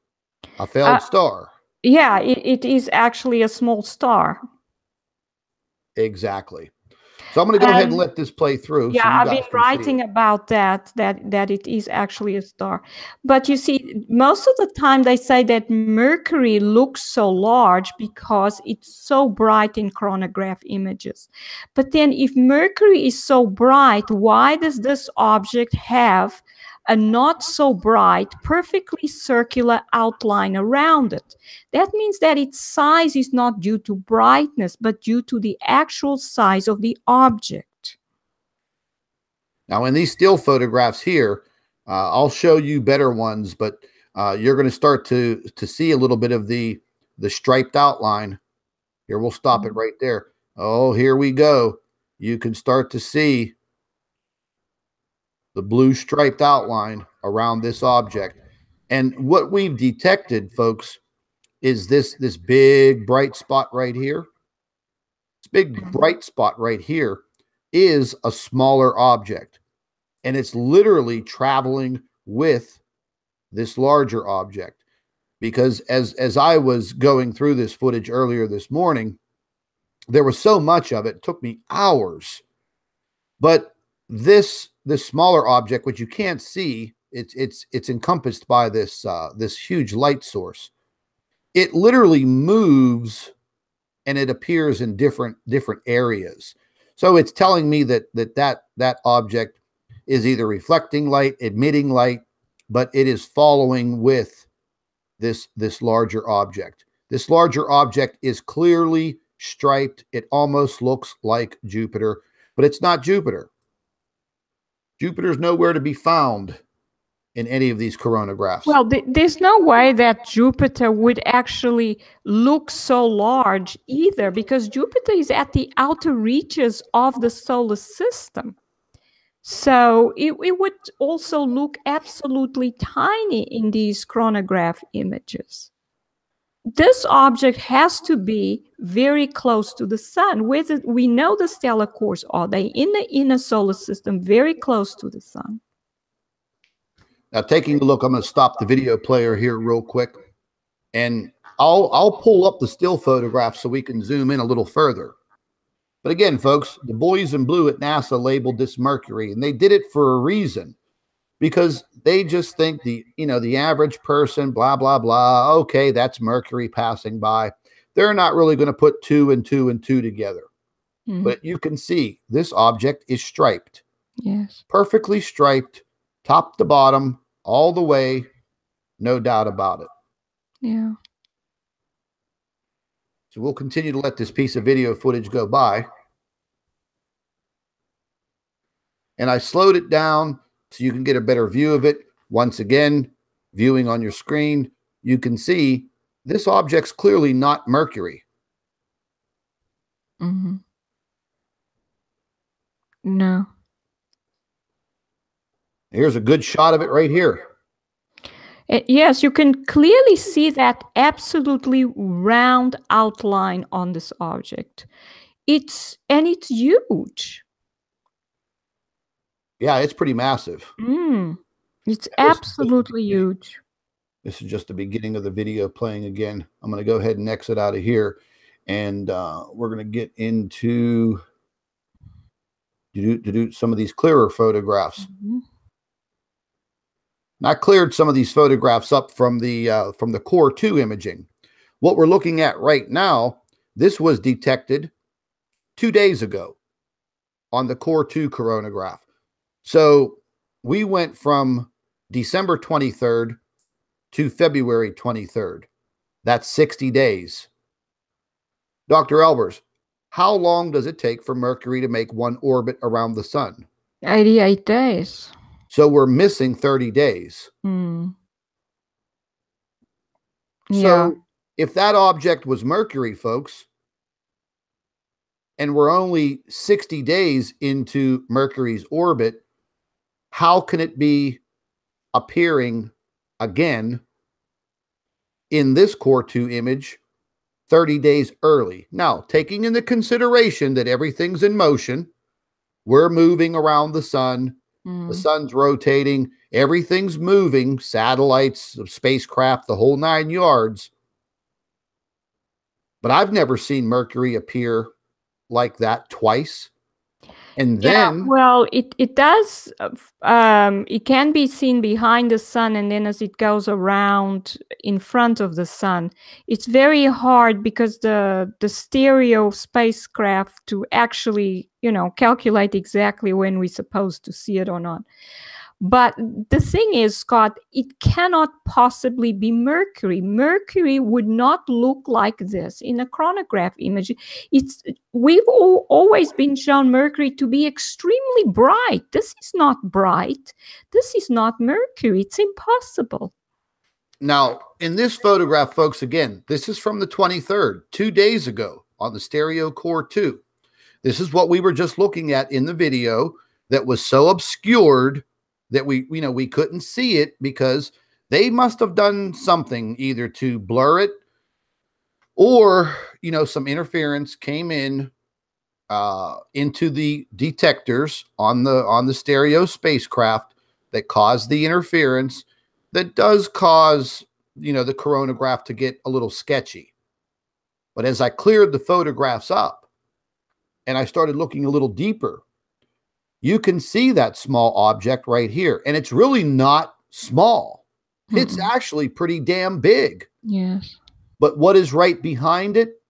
A failed star. Yeah, it is actually a small star. Exactly. So I'm going to go ahead and let this play through. Yeah, so I've been writing about that it is actually a star. But you see, most of the time they say that Mercury looks so large because it's so bright in coronagraph images. But then if Mercury is so bright, why does this object have a not so bright, perfectly circular outline around it? That means that its size is not due to brightness, but due to the actual size of the object. Now, in these still photographs here, I'll show you better ones, but you're going to start to see a little bit of the striped outline. Here, we'll stop it right there. Oh, here we go. You can start to see the blue striped outline around this object. And what we've detected, folks, is this big bright spot right here. This big bright spot right here is a smaller object. And it's literally traveling with this larger object. Because as I was going through this footage earlier this morning, there was so much of it, it took me hours. But this smaller object, which you can't see, it's encompassed by this huge light source. It literally moves and it appears in different areas. So it's telling me that object is either reflecting light, emitting light, but it is following with this larger object. This larger object is clearly striped. It almost looks like Jupiter, but it's not Jupiter. Jupiter's nowhere to be found in any of these coronagraphs. Well, there's no way that Jupiter would actually look so large either, because Jupiter is at the outer reaches of the solar system. So it would also look absolutely tiny in these coronagraph images. This object has to be very close to the sun. We know the stellar cores are. They in the inner solar system, very close to the sun. Now, taking a look, I'm going to stop the video player here real quick, and I'll pull up the still photograph so we can zoom in a little further. But again, folks, the boys in blue at NASA labeled this Mercury, and they did it for a reason, because they just think the average person, blah, blah, blah. Okay, that's Mercury passing by. They're not really going to put 2 and 2 and 2 together. But you can see this object is striped. Yes. Perfectly striped, top to bottom, all the way, no doubt about it. Yeah. So we'll continue to let this piece of video footage go by. And I slowed it down so you can get a better view of it. Once again, viewing on your screen, you can see this object's clearly not Mercury. No. Here's a good shot of it right here. Yes, you can clearly see that absolutely round outline on this object. It's huge. Yeah, it's pretty massive. It's absolutely huge. This is just the beginning of the video playing again. I'm going to go ahead and exit out of here, and we're going to get into some of these clearer photographs. And I cleared some of these photographs up from the Core 2 imaging. What we're looking at right now, this was detected 2 days ago on the Core 2 coronagraph. So we went from December 23rd to February 23rd. That's 60 days. Dr. Albers, how long does it take for Mercury to make one orbit around the sun? 88 days. So we're missing 30 days. Yeah. So if that object was Mercury, folks, and we're only 60 days into Mercury's orbit, how can it be appearing again in this Core 2 image 30 days early? Now, taking into consideration that everything's in motion, we're moving around the sun, the sun's rotating, everything's moving, satellites, spacecraft, the whole 9 yards. But I've never seen Mercury appear like that twice. And then, well, it does. It can be seen behind the sun, and then as it goes around in front of the sun, it's very hard because the stereo spacecraft to actually calculate exactly when we're supposed to see it or not. But the thing is, Scott, it cannot possibly be Mercury. Mercury would not look like this in a chronograph image. We've always been shown Mercury to be extremely bright. This is not bright. This is not Mercury. It's impossible. Now, in this photograph, folks, again, this is from the 23rd, 2 days ago on the stereo Core 2. This is what we were just looking at in the video that was so obscured that we couldn't see it because they must have done something either to blur it or, some interference came in into the detectors on the stereo spacecraft that caused the interference that does cause, the coronagraph to get a little sketchy. But as I cleared the photographs up and I started looking a little deeper, you can see that small object right here. And it's really not small. It's actually pretty damn big. Yes. But what is right behind it?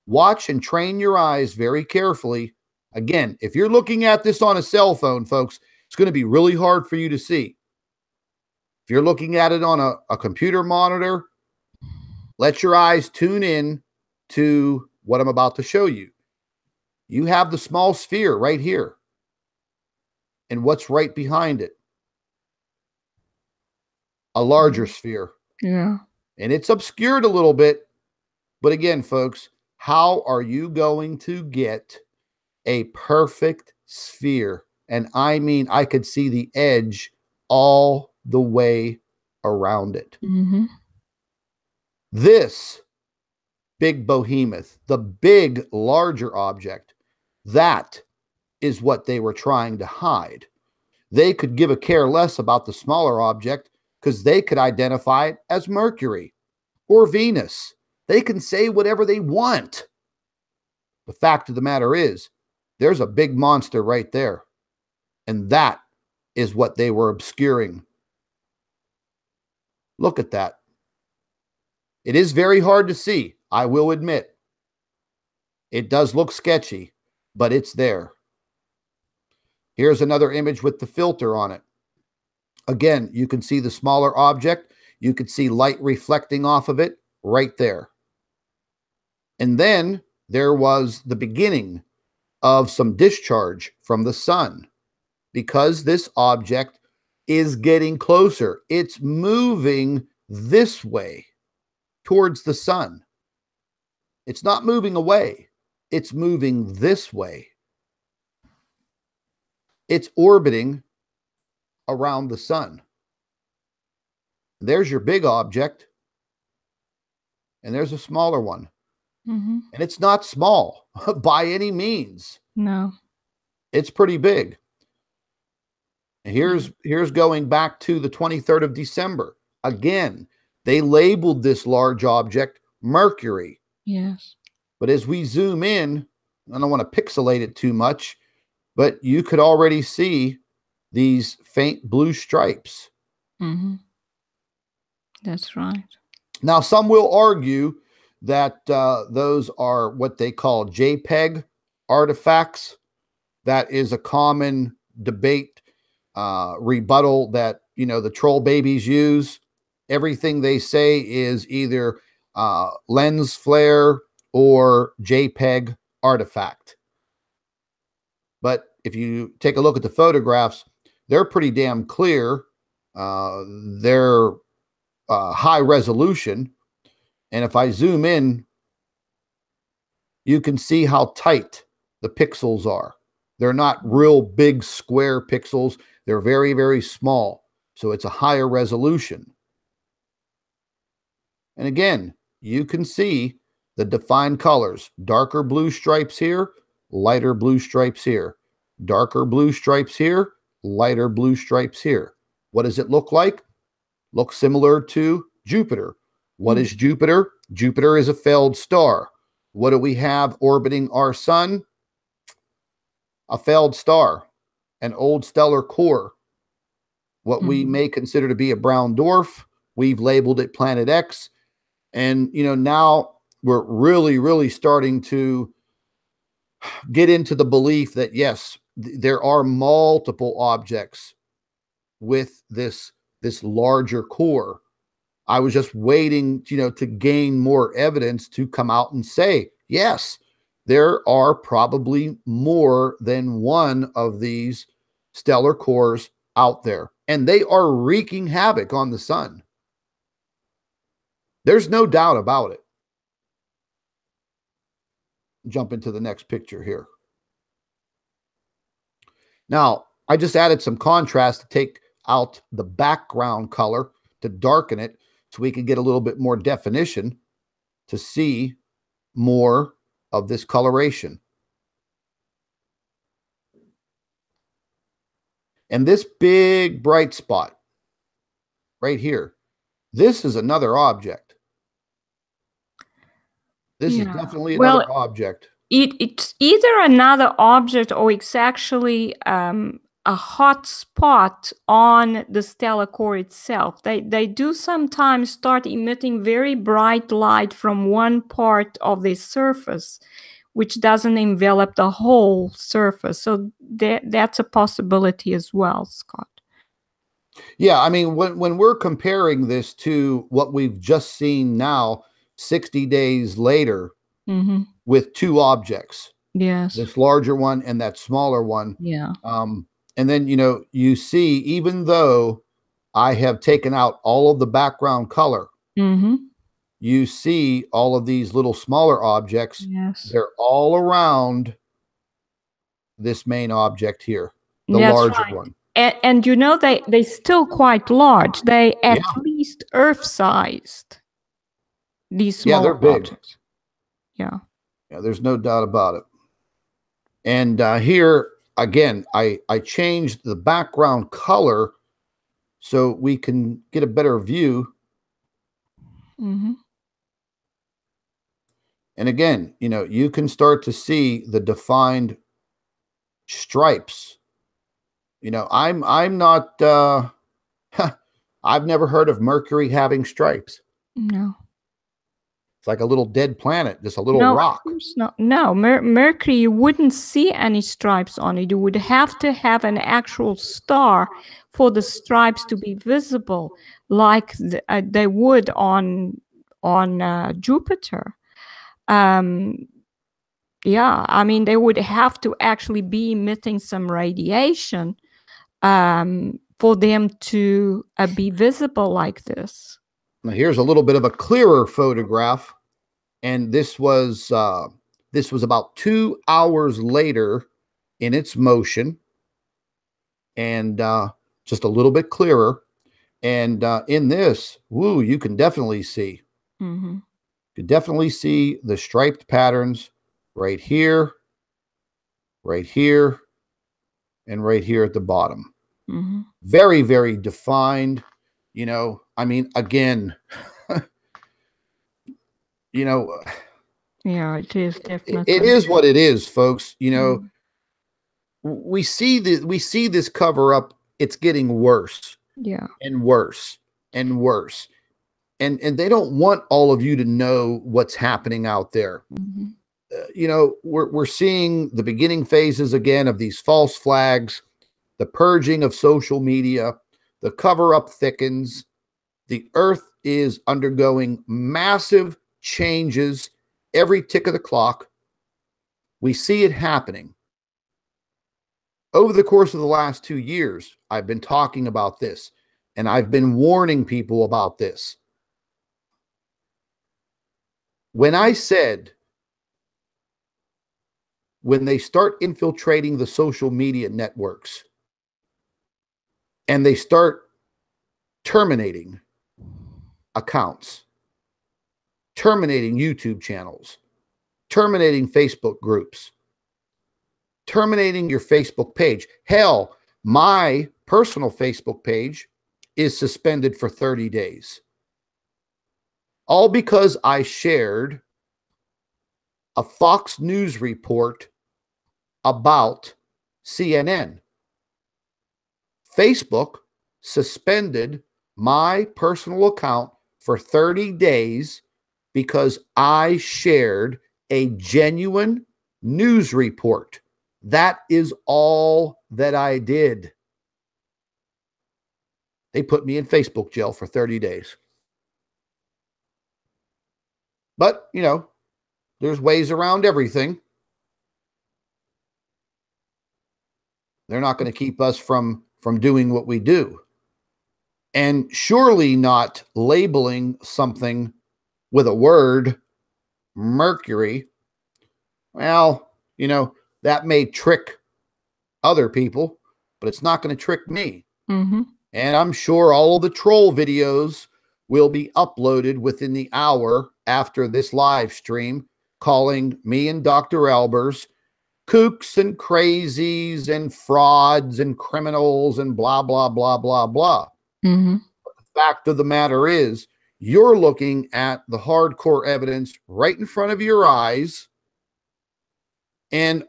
Watch and train your eyes very carefully. Again, if you're looking at this on a cell phone, folks, it's going to be really hard for you to see. If you're looking at it on a computer monitor, let your eyes tune in to what I'm about to show you. You have the small sphere right here. And what's right behind it? A larger sphere. Yeah. And it's obscured a little bit. But again, folks, how are you going to get a perfect sphere? And I mean, I could see the edge all the way around it. This big behemoth, the big larger object, that is what they were trying to hide. They could give a care less about the smaller object because they could identify it as Mercury or Venus. They can say whatever they want. The fact of the matter is, there's a big monster right there. And that is what they were obscuring. Look at that. It is very hard to see, I will admit. It does look sketchy, but it's there. Here's another image with the filter on it. Again, you can see the smaller object. You could see light reflecting off of it right there. And then there was the beginning of some discharge from the sun because this object is getting closer. It's moving this way towards the sun. It's not moving away. It's moving this way. It's orbiting around the sun. There's your big object, and there's a smaller one. Mm-hmm. And it's not small by any means. No. It's pretty big. Here's going back to the 23rd of December. Again, they labeled this large object Mercury. Yes. But as we zoom in, I don't want to pixelate it too much, but you could already see these faint blue stripes. Mm-hmm. That's right. Now, some will argue that those are what they call JPEG artifacts. That is a common debate rebuttal that, you know, the troll babies use. Everything they say is either lens flare or JPEG artifact. But if you take a look at the photographs, they're pretty damn clear. They're high resolution. And if I zoom in, you can see how tight the pixels are. They're not real big square pixels. They're very, very small. So it's a higher resolution. And again, you can see the defined colors. Darker blue stripes here, lighter blue stripes here. Darker blue stripes here, lighter blue stripes here. What does it look like? Looks similar to Jupiter. What is Jupiter? Jupiter is a failed star. What do we have orbiting our sun? A failed star, an old stellar core. What we may consider to be a brown dwarf, we've labeled it Planet X. And, you know, now we're really, really starting to get into the belief that, yes, there are multiple objects with this larger core. I was just waiting, you know, to gain more evidence to come out and say, yes, there are probably more than one of these stellar cores out there, and they are wreaking havoc on the sun. There's no doubt about it. Jump into the next picture here. Now, I just added some contrast to take out the background color to darken it so we can get a little bit more definition to see more of this coloration. And this big bright spot right here, this is another object. This is definitely another object. It's either another object or it's actually a hot spot on the stellar core itself. They do sometimes start emitting very bright light from one part of the surface, which doesn't envelop the whole surface. So that's a possibility as well, Scott. Yeah, I mean, when we're comparing this to what we've just seen now, 60 days later, with two objects. Yes. This larger one and that smaller one. Yeah. And then, you know, you see, even though I have taken out all of the background color, you see all of these little smaller objects. Yes. They're all around this main object here, the larger one. And you know, they still quite large. They at least Earth-sized. These smaller they're big. objects. Yeah, there's no doubt about it. And here, again, I changed the background color so we can get a better view. And again, you know, you can start to see the defined stripes You know, I'm not. I've never heard of Mercury having stripes. No. It's like a little dead planet, just a little No, rock. of course not. No, Mercury, you wouldn't see any stripes on it. You would have to have an actual star for the stripes to be visible, like they would on Jupiter. Yeah, I mean, they would have to actually be emitting some radiation for them to be visible like this. Now here's a little bit of a clearer photograph, and this was about 2 hours later in its motion, and just a little bit clearer. And in this, woo, you can definitely see. Mm-hmm. You can definitely see the striped patterns right here, and right here at the bottom. Mm-hmm. Very, very defined. You know, I mean, again, you know, yeah, it is definitely. it is what it is, folks. You know, we see this cover up. It's getting worse. Yeah. And worse and worse. And they don't want all of you to know what's happening out there. Mm-hmm. You know, we're seeing the beginning phases again of these false flags, the purging of social media, the cover up thickens. The earth is undergoing massive changes every tick of the clock. We see it happening. Over the course of the last 2 years, I've been talking about this, and I've been warning people about this. When I said, when they start infiltrating the social media networks and they start terminating accounts, terminating YouTube channels, terminating Facebook groups, terminating your Facebook page. Hell, my personal Facebook page is suspended for 30 days. All because I shared a Fox News report about CNN. Facebook suspended my personal account for 30 days because I shared a genuine news report. That is all that I did. They put me in Facebook jail for 30 days. But, you know, there's ways around everything. They're not going to keep us from doing what we do. And surely not labeling something with a word, Mercury. Well, you know, that may trick other people, but it's not going to trick me. Mm-hmm. And I'm sure all of the troll videos will be uploaded within the hour after this live stream, calling me and Dr. Albers kooks and crazies and frauds and criminals and blah, blah, blah, blah, blah. Mm-hmm. But the fact of the matter is, you're looking at the hardcore evidence right in front of your eyes, and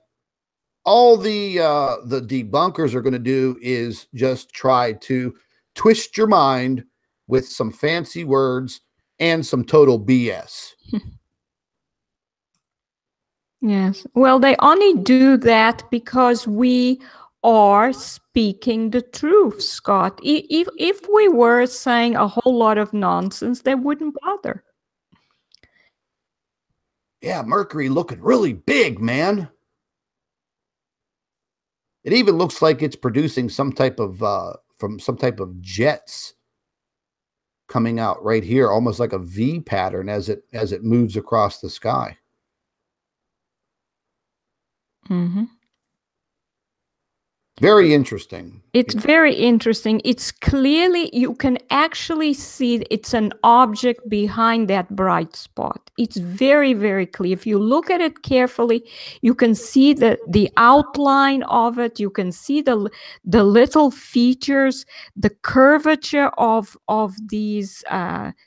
all the debunkers are going to do is just try to twist your mind with some fancy words and some total BS. Yes. Well, they only do that because we are speaking the truth, Scott. If we were saying a whole lot of nonsense, they wouldn't bother. Yeah, Mercury looking really big, man. It even looks like it's producing some type of from some type of jets coming out right here, almost like a V pattern as it moves across the sky. Mm-hmm. Very interesting. It's very interesting. It's clearly, you can actually see it's an object behind that bright spot. It's very, very clear. If you look at it carefully, you can see the outline of it. You can see the little features, the curvature of these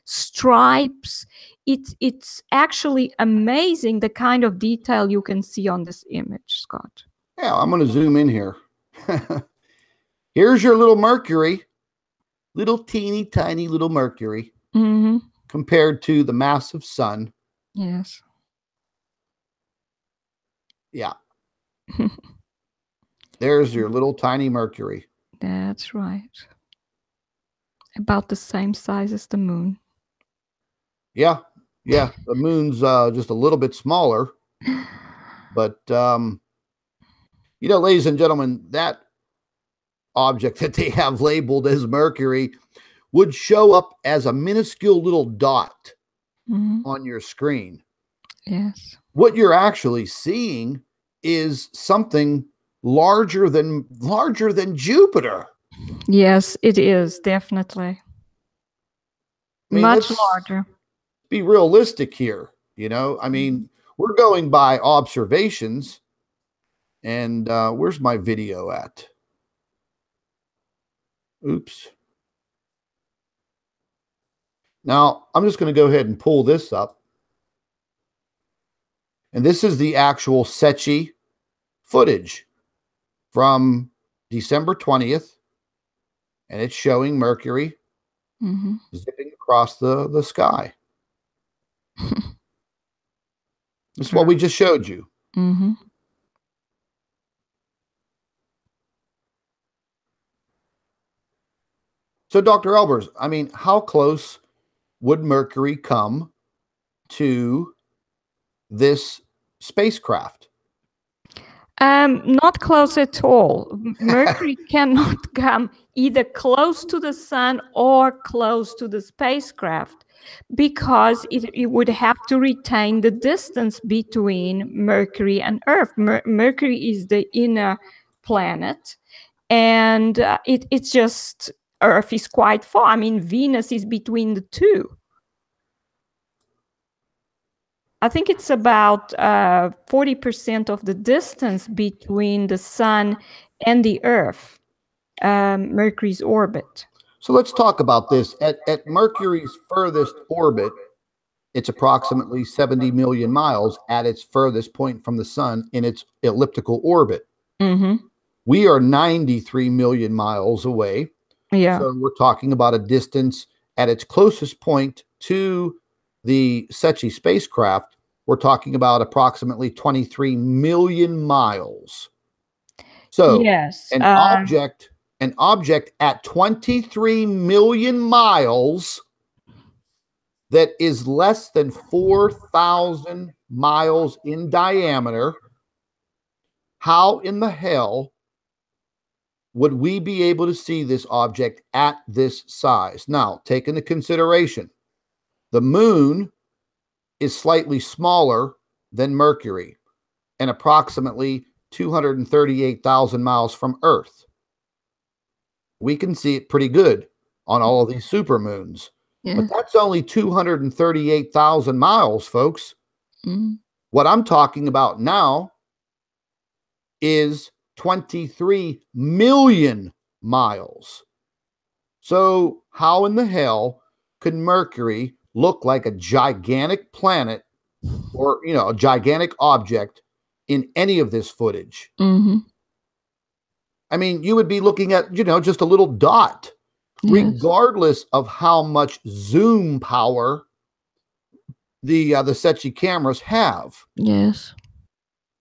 stripes. It's actually amazing the kind of detail you can see on this image, Scott. Yeah, I'm going to zoom in here. Here's your little Mercury, little teeny tiny little Mercury, compared to the massive sun. Yes. Yeah. There's your little tiny Mercury. That's right. About the same size as the moon. Yeah. Yeah. The moon's just a little bit smaller. But, you know, ladies and gentlemen, that object that they have labeled as Mercury would show up as a minuscule little dot on your screen. Yes. What you're actually seeing is something larger than Jupiter. Yes, it is, definitely. I mean, Much larger. Be realistic here, you know. I mean, we're going by observations. And where's my video at? Oops. Now, I'm just going to go ahead and pull this up. And this is the actual Secchi footage from December 20th. And it's showing Mercury zipping across the sky. This is what we just showed you. So, Dr. Albers, I mean, how close would Mercury come to this spacecraft? Not close at all. Mercury cannot come either close to the sun or close to the spacecraft because it would have to retain the distance between Mercury and Earth. Mercury is the inner planet, and it's just Earth is quite far. I mean, Venus is between the two. I think it's about 40% of the distance between the sun and the Earth, Mercury's orbit. So let's talk about this. At Mercury's furthest orbit, it's approximately 70 million miles at its furthest point from the sun in its elliptical orbit. We are 93 million miles away. Yeah. So we're talking about a distance at its closest point to the Secchi spacecraft. We're talking about approximately 23 million miles. So yes, an object at 23 million miles that is less than 4,000 miles in diameter, how in the hell would we be able to see this object at this size? Now, take into consideration, the moon is slightly smaller than Mercury and approximately 238,000 miles from Earth. We can see it pretty good on all of these supermoons. Yeah. But that's only 238,000 miles, folks. What I'm talking about now is 23 million miles. So how in the hell could Mercury look like a gigantic planet or, you know, a gigantic object in any of this footage? I mean, you would be looking at, you know, just a little dot, regardless of how much zoom power the Secchi cameras have. Yes.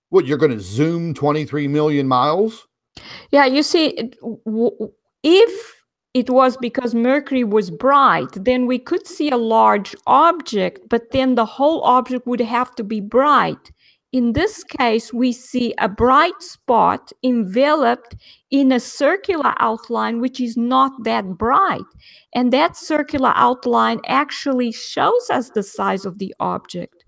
What, you're going to zoom 23 million miles? Yeah, you see, if it was because Mercury was bright, then we could see a large object, but then the whole object would have to be bright. In this case, we see a bright spot enveloped in a circular outline, which is not that bright. And that circular outline actually shows us the size of the object.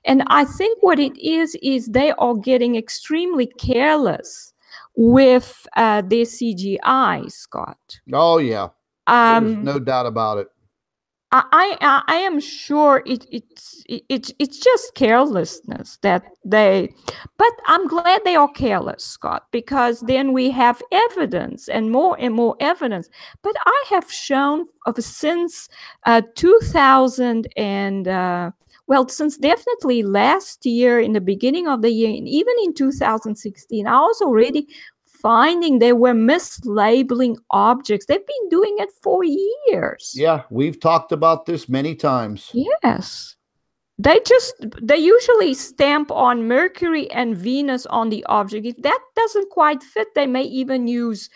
And I think what it is they are getting extremely careless with their CGI, Scott. Oh, yeah. There's no doubt about it. I am sure it's just carelessness that they, but I'm glad they are careless, Scott, because then we have evidence and more evidence. But I have shown since 2000 and well, since definitely last year, in the beginning of the year, and even in 2016, I was already finding they were mislabeling objects. They've been doing it for years. Yeah, we've talked about this many times. Yes. They usually stamp on Mercury and Venus on the object. If that doesn't quite fit, they may even use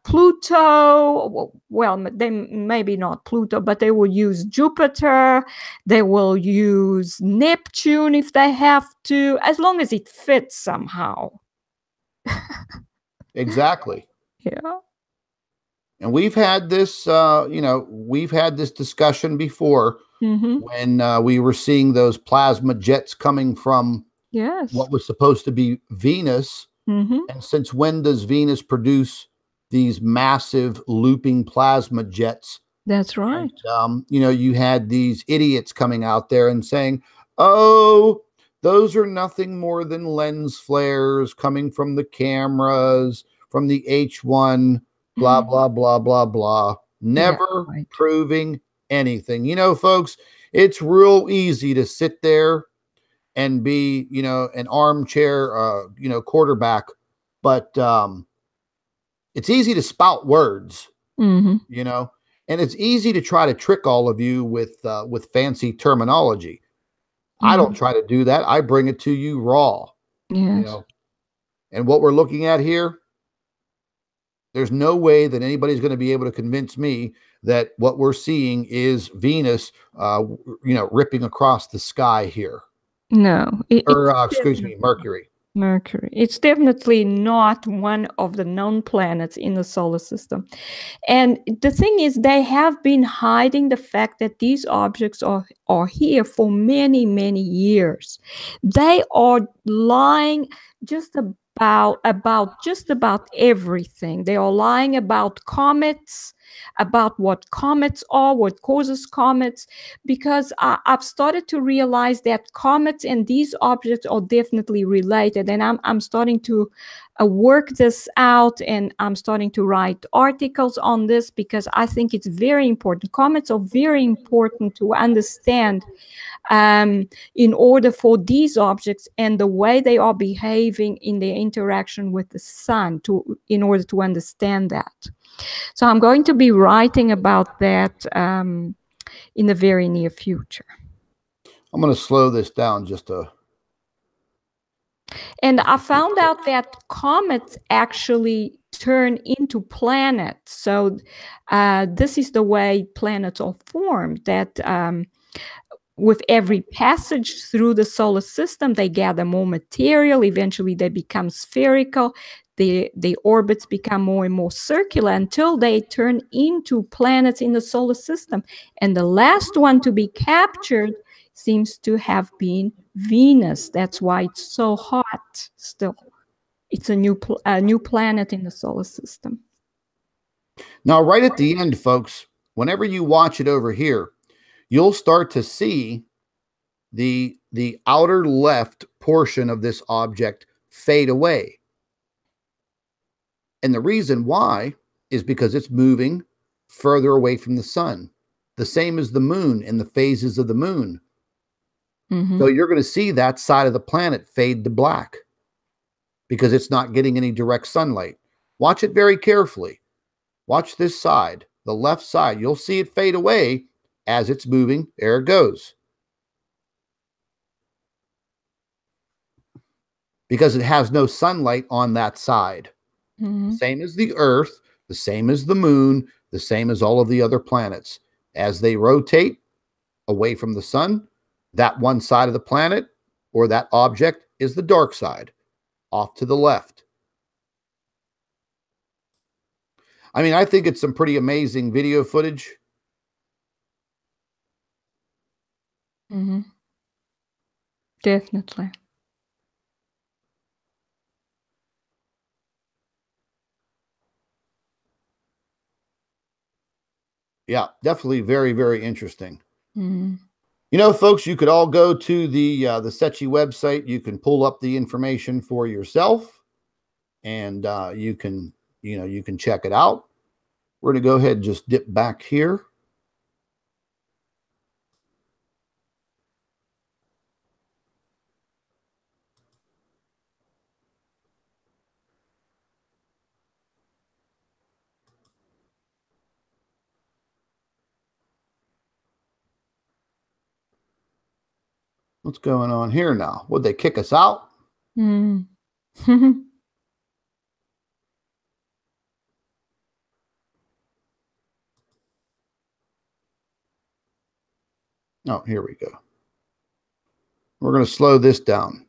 Pluto. Well, they maybe not Pluto, but they will use Jupiter. They will use Neptune if they have to, as long as it fits somehow. Exactly. Yeah. And we've had this, we've had this discussion before when we were seeing those plasma jets coming from what was supposed to be Venus. And since when does Venus produce these massive looping plasma jets? That's right. And, you had these idiots coming out there and saying, oh, those are nothing more than lens flares coming from the cameras, from the H1, blah, blah, blah, blah, blah. Never proving anything. Folks, it's real easy to sit there and be, an armchair, quarterback, but it's easy to spout words, and it's easy to try to trick all of you with fancy terminology. I don't try to do that. I bring it to you raw, and what we're looking at here, there's no way that anybody's going to be able to convince me that what we're seeing is Venus, ripping across the sky here. No. Excuse me, Mercury. Mercury. It's definitely not one of the known planets in the solar system. And the thing is, they have been hiding the fact that these objects are here for many, many years. They are lying just about just about everything. They are lying about comets, about what comets are, what causes comets, because I've started to realize that comets and these objects are definitely related, and I'm starting to work this out, and I'm starting to write articles on this because I think it's very important. Comets are very important to understand in order for these objects and the way they are behaving in their interaction with the sun in order to understand that. So I'm going to be writing about that in the very near future. I'm going to slow this down just a... And I found out that comets actually turn into planets. So this is the way planets are formed, that with every passage through the solar system, they gather more material. Eventually, they become spherical. The orbits become more and more circular until they turn into planets in the solar system. And the last one to be captured seems to have been Venus. That's why it's so hot still. It's a new planet in the solar system. Now, right at the end, folks, whenever you watch it over here, you'll start to see the outer left portion of this object fade away. And the reason why is because it's moving further away from the sun, the same as the moon and the phases of the moon. So you're going to see that side of the planet fade to black because it's not getting any direct sunlight. Watch it very carefully. Watch this side, the left side. You'll see it fade away as it's moving. There it goes. Because it has no sunlight on that side. Same as the Earth, the same as the moon, the same as all of the other planets. As they rotate away from the sun, that one side of the planet or that object is the dark side, off to the left. I mean, I think it's some pretty amazing video footage. Definitely. Yeah, definitely very, very interesting. Folks, you could all go to the SETI website. You can pull up the information for yourself, and you can check it out. We're going to go ahead and just dip back here. What's going on here now? Would they kick us out? Mm. Oh, here we go. We're going to slow this down.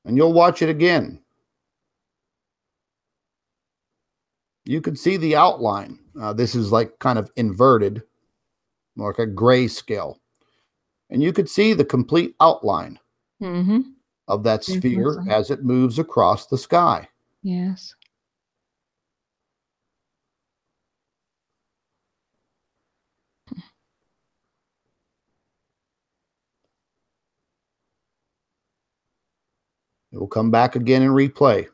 And you'll watch it again. You can see the outline. This is like kind of inverted, like a grayscale. And you could see the complete outline of that sphere as it moves across the sky. Yes. It will come back again and replay.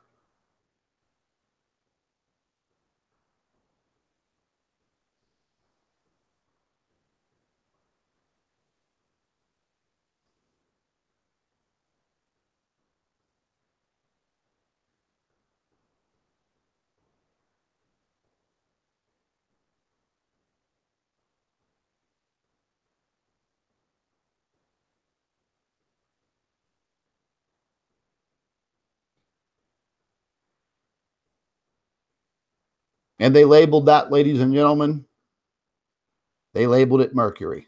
And they labeled that, ladies and gentlemen, they labeled it Mercury.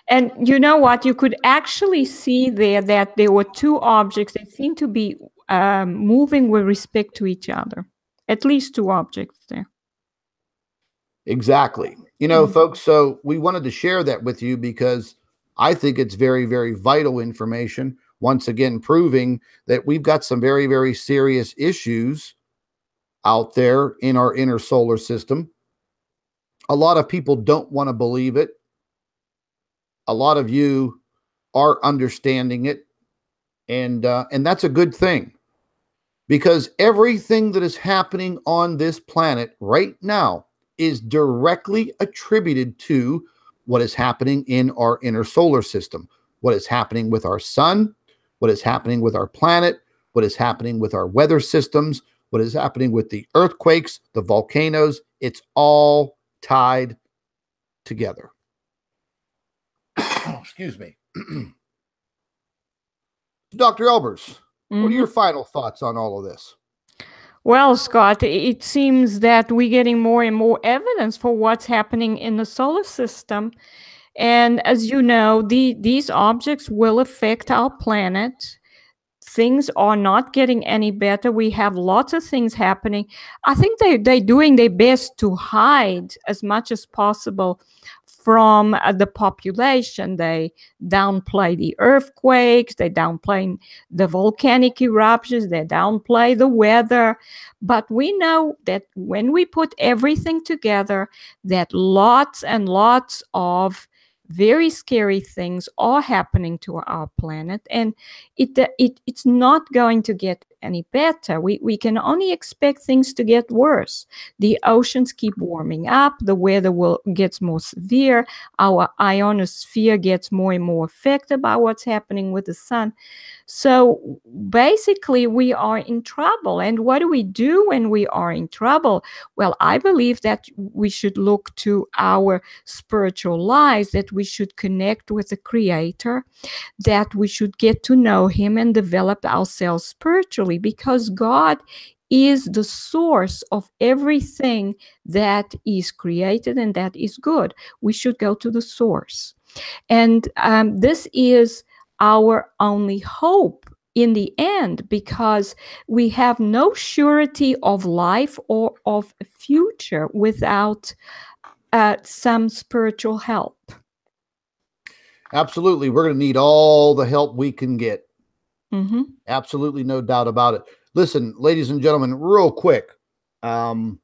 And you know what? You could actually see there that there were two objects that seem to be moving with respect to each other. At least two objects there. Exactly. You know, folks, so we wanted to share that with you because I think it's very, very vital information. Once again, proving that we've got some very, very serious issues out there in our inner solar system. A lot of people don't want to believe it. A lot of you are understanding it. And that's a good thing, because everything that is happening on this planet right now is directly attributed to what is happening in our inner solar system, what is happening with our sun, what is happening with our planet, what is happening with our weather systems, what is happening with the earthquakes, the volcanoes. It's all tied together. Excuse me. Dr. Albers, what are your final thoughts on all of this? Well, Scott, it seems that we're getting more and more evidence for what's happening in the solar system. And as you know, these objects will affect our planet. Things are not getting any better. We have lots of things happening. I think they're doing their best to hide as much as possible from the population. They downplay the earthquakes, they downplay the volcanic eruptions, they downplay the weather. But we know that when we put everything together, that lots and lots of very scary things are happening to our planet, and it's not going to get any better. We can only expect things to get worse. The oceans keep warming up, the weather gets more severe, our ionosphere gets more and more affected by what's happening with the sun. So basically, we are in trouble. And what do we do when we are in trouble? Well, I believe that we should look to our spiritual lives, that we should connect with the Creator, that we should get to know Him and develop ourselves spiritually, because God is the source of everything that is created and that is good. We should go to the source. And this is our only hope in the end, because we have no surety of life or of a future without some spiritual help. Absolutely. We're going to need all the help we can get. Mm-hmm. Absolutely, no doubt about it. Listen, ladies and gentlemen, real quick. If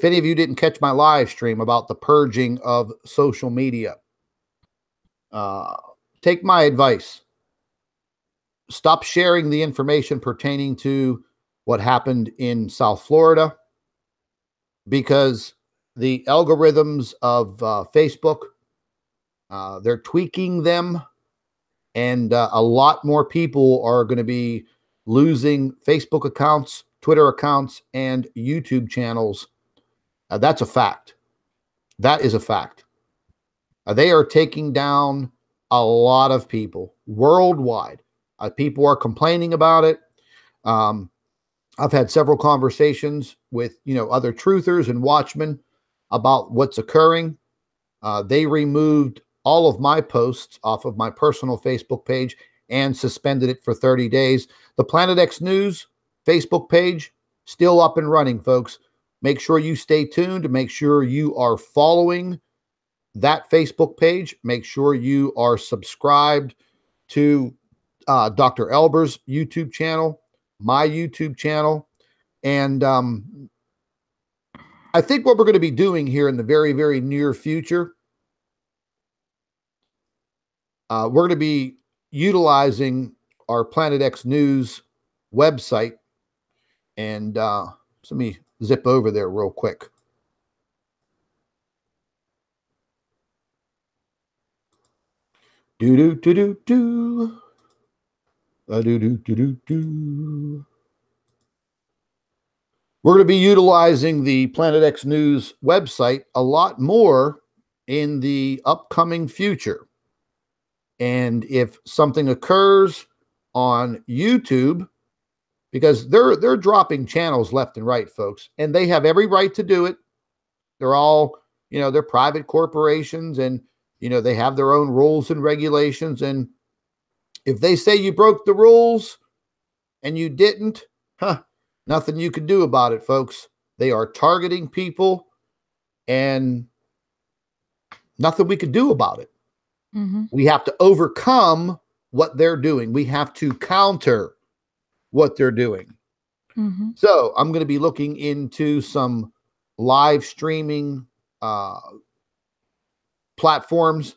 any of you didn't catch my live stream about the purging of social media, take my advice. Stop sharing the information pertaining to what happened in South Florida, because the algorithms of Facebook They're tweaking them, and a lot more people are going to be losing Facebook accounts, Twitter accounts, and YouTube channels. That's a fact. That is a fact. They are taking down a lot of people worldwide. People are complaining about it. I've had several conversations with, other truthers and watchmen about what's occurring. They removed all of my posts off of my personal Facebook page and suspended it for 30 days. The Planet X News Facebook page, still up and running, folks. Make sure you stay tuned. Make sure you are following that Facebook page. Make sure you are subscribed to Dr. Albers' YouTube channel, my YouTube channel. And I think what we're going to be doing here in the very, very near future, we're going to be utilizing our Planet X News website. And let me zip over there real quick. We're going to be utilizing the Planet X News website a lot more in the upcoming future. And if something occurs on YouTube, because they're dropping channels left and right, folks, and they have every right to do it. They're all, they're private corporations, and they have their own rules and regulations. And if they say you broke the rules and you didn't, nothing you can do about it, folks. They are targeting people, and nothing we can do about it. Mm-hmm. We have to overcome what they're doing. We have to counter what they're doing. Mm-hmm. So I'm going to be looking into some live streaming platforms,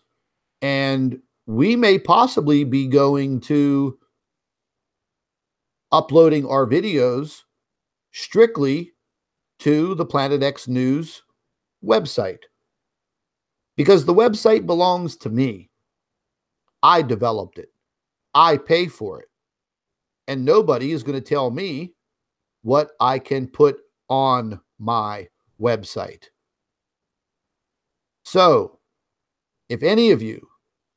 and we may possibly be going to uploading our videos strictly to the Planet X News website, because the website belongs to me. I developed it. I pay for it. And nobody is going to tell me what I can put on my website. So, if any of you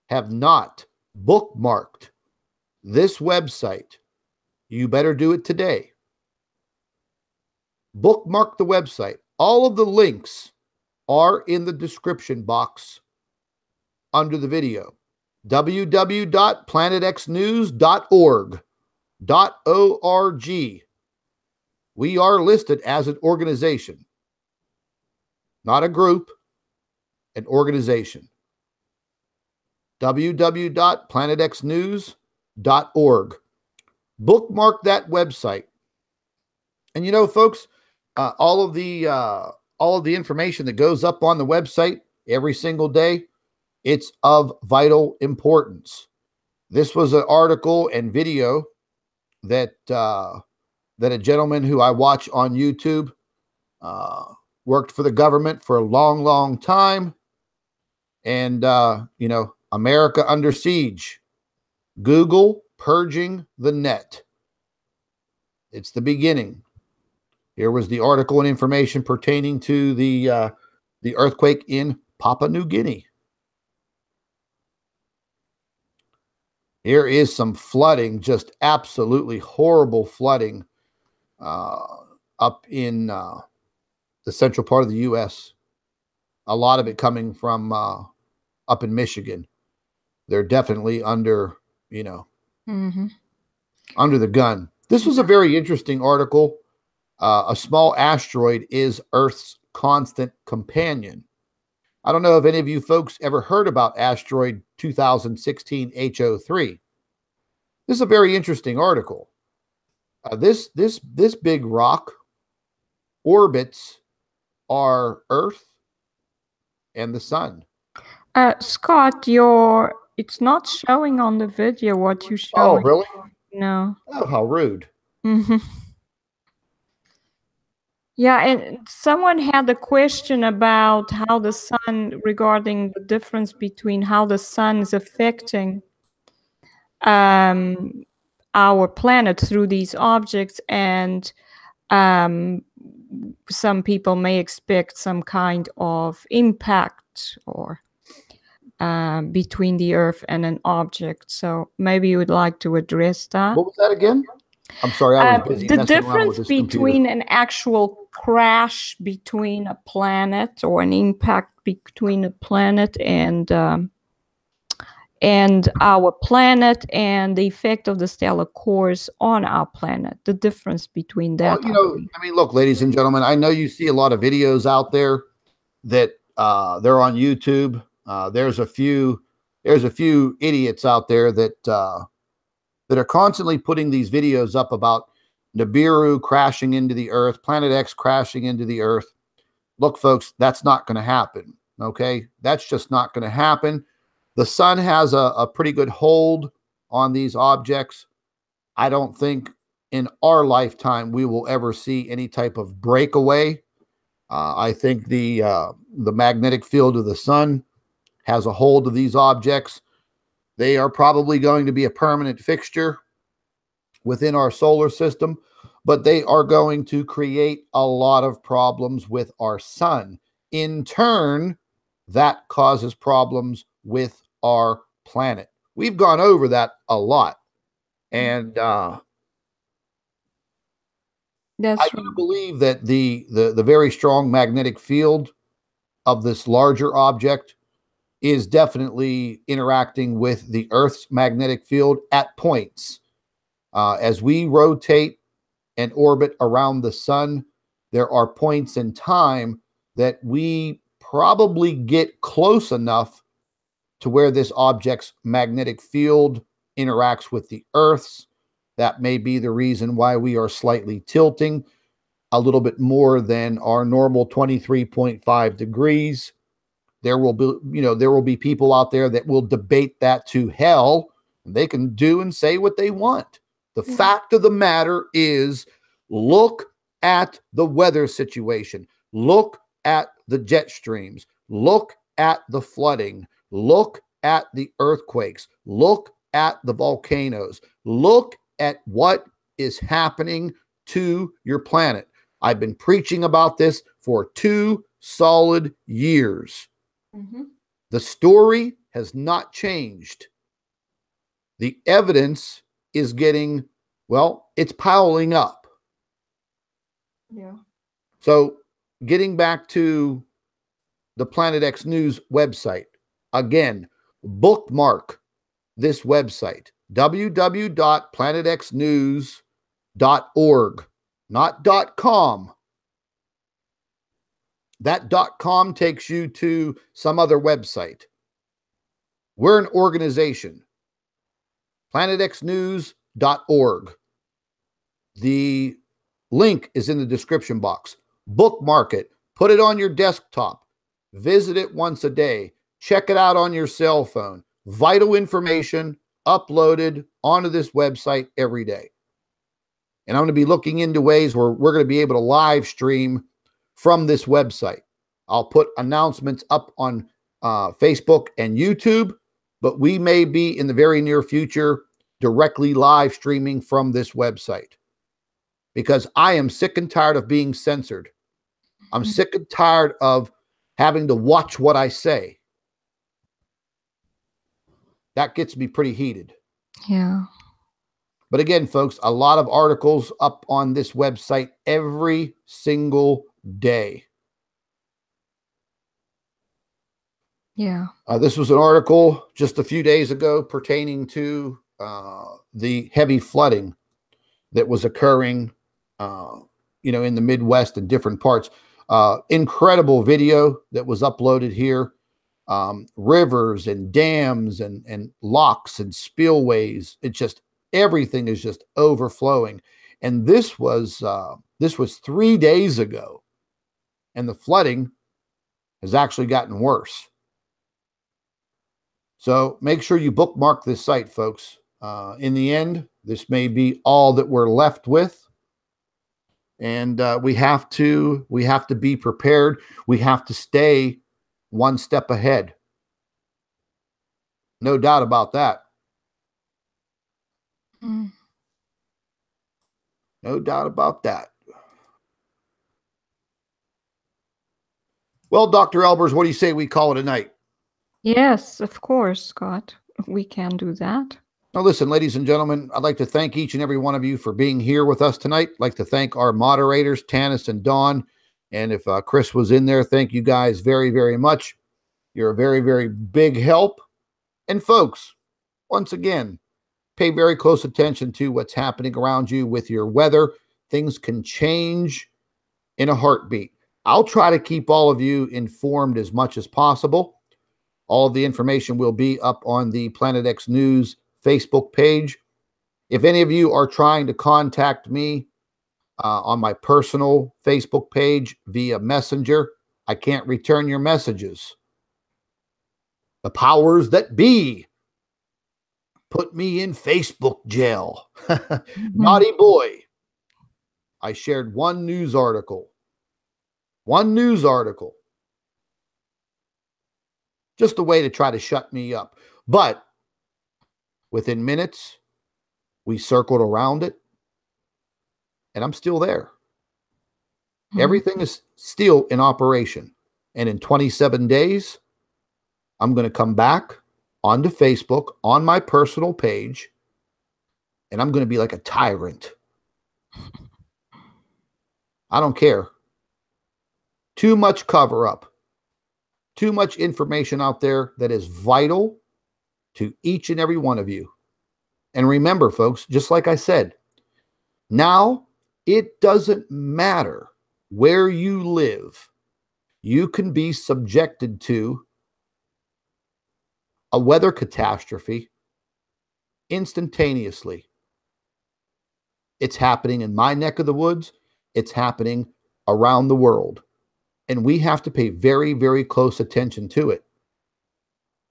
have not bookmarked this website, you better do it today. Bookmark the website. All of the links are in the description box under the video. www.planetxnews.org. .org. We are listed as an organization, not a group, an organization. www.planetxnews.org. Bookmark that website. And folks, all of the information that goes up on the website every single day, it's of vital importance. This was an article and video that a gentleman who I watch on YouTube worked for the government for a long, long time. And, America under siege. Google purging the net. It's the beginning. Here was the article and information pertaining to the earthquake in Papua New Guinea. Here is some flooding, just absolutely horrible flooding up in the central part of the U.S. A lot of it coming from up in Michigan. They're definitely under, under the gun. This was a very interesting article. A small asteroid is Earth's constant companion. I don't know if any of you folks ever heard about asteroid 2016 HO3. This is a very interesting article. This big rock orbits our Earth and the sun. Scott, it's not showing on the video what you showing. Oh, really? No. Oh, how rude. Yeah, and someone had a question about how the sun, regarding the difference between how the sun is affecting our planet through these objects, and some people may expect some kind of impact or between the Earth and an object. So maybe you would like to address that. What was that again? I'm sorry, I was busy The messing around with difference this between computer. an actual crash between a planet, or an impact between a planet and our planet, and the effect of the stellar cores on our planet. The difference between that. Well, I mean, look, ladies and gentlemen, I know you see a lot of videos out there that they're on YouTube. There's a few idiots out there that are constantly putting these videos up about Nibiru crashing into the Earth, Planet X crashing into the Earth. Look, folks, that's not going to happen. Okay, that's just not going to happen. The sun has a pretty good hold on these objects. I don't think in our lifetime we will ever see any type of breakaway. I think the magnetic field of the sun has a hold of these objects. They are probably going to be a permanent fixture within our solar system, but they are going to create a lot of problems with our sun. In turn, that causes problems with our planet. We've gone over that a lot. And I do believe that the very strong magnetic field of this larger object is definitely interacting with the Earth's magnetic field at points. As we rotate and orbit around the sun, there are points in time that we probably get close enough to where this object's magnetic field interacts with the Earth's. That may be the reason why we are slightly tilting a little bit more than our normal 23.5 degrees. There will be people out there that will debate that to hell. They can do and say what they want. The fact of the matter is, look at the weather situation. Look at the jet streams. Look at the flooding. Look at the earthquakes. Look at the volcanoes. Look at what is happening to your planet. I've been preaching about this for 2 solid years. The story has not changed. The evidence is getting, well, it's piling up. Yeah. So getting back to the Planet X News website, again, bookmark this website, www.planetxnews.org, not .com. That .com takes you to some other website. We're an organization. planetxnews.org. The link is in the description box. Bookmark it. Put it on your desktop. Visit it once a day. Check it out on your cell phone. Vital information uploaded onto this website every day. And I'm going to be looking into ways where we're going to be able to live stream from this website. I'll put announcements up on Facebook and YouTube, but we may be in the very near future directly live streaming from this website, because I am sick and tired of being censored. I'm sick and tired of having to watch what I say. That gets me pretty heated. Yeah. But again, folks, a lot of articles up on this website every single day. Yeah. This was an article just a few days ago pertaining to the heavy flooding that was occurring, in the Midwest and different parts. Incredible video that was uploaded here. Rivers and dams and locks and spillways. It's just, everything is just overflowing. And this was 3 days ago, and the flooding has actually gotten worse. So make sure you bookmark this site, folks. In the end, this may be all that we're left with. And we have to be prepared. We have to stay one step ahead. No doubt about that. No doubt about that. Well, Dr. Albers, what do you say we call it a night? Yes, of course, Scott. We can do that. Now, listen, ladies and gentlemen, I'd like to thank each and every one of you for being here with us tonight. I'd like to thank our moderators, Tanis and Dawn. And if Chris was in there, thank you guys very, very much. You're a very, very big help. And folks, once again, pay very close attention to what's happening around you with your weather. Things can change in a heartbeat. I'll try to keep all of you informed as much as possible. All of the information will be up on the Planet X News Facebook page. If any of you are trying to contact me on my personal Facebook page via Messenger, I can't return your messages. The powers that be put me in Facebook jail. Naughty boy. I shared one news article. Just a way to try to shut me up. But within minutes, we circled around it, and I'm still there. Everything is still in operation. And in 27 days, I'm going to come back onto Facebook on my personal page, and I'm going to be like a tyrant. I don't care. Too much cover up. Too much information out there that is vital to each and every one of you. And remember, folks, just like I said, now it doesn't matter where you live. You can be subjected to a weather catastrophe instantaneously. It's happening in my neck of the woods. It's happening around the world. And we have to pay very, very close attention to it.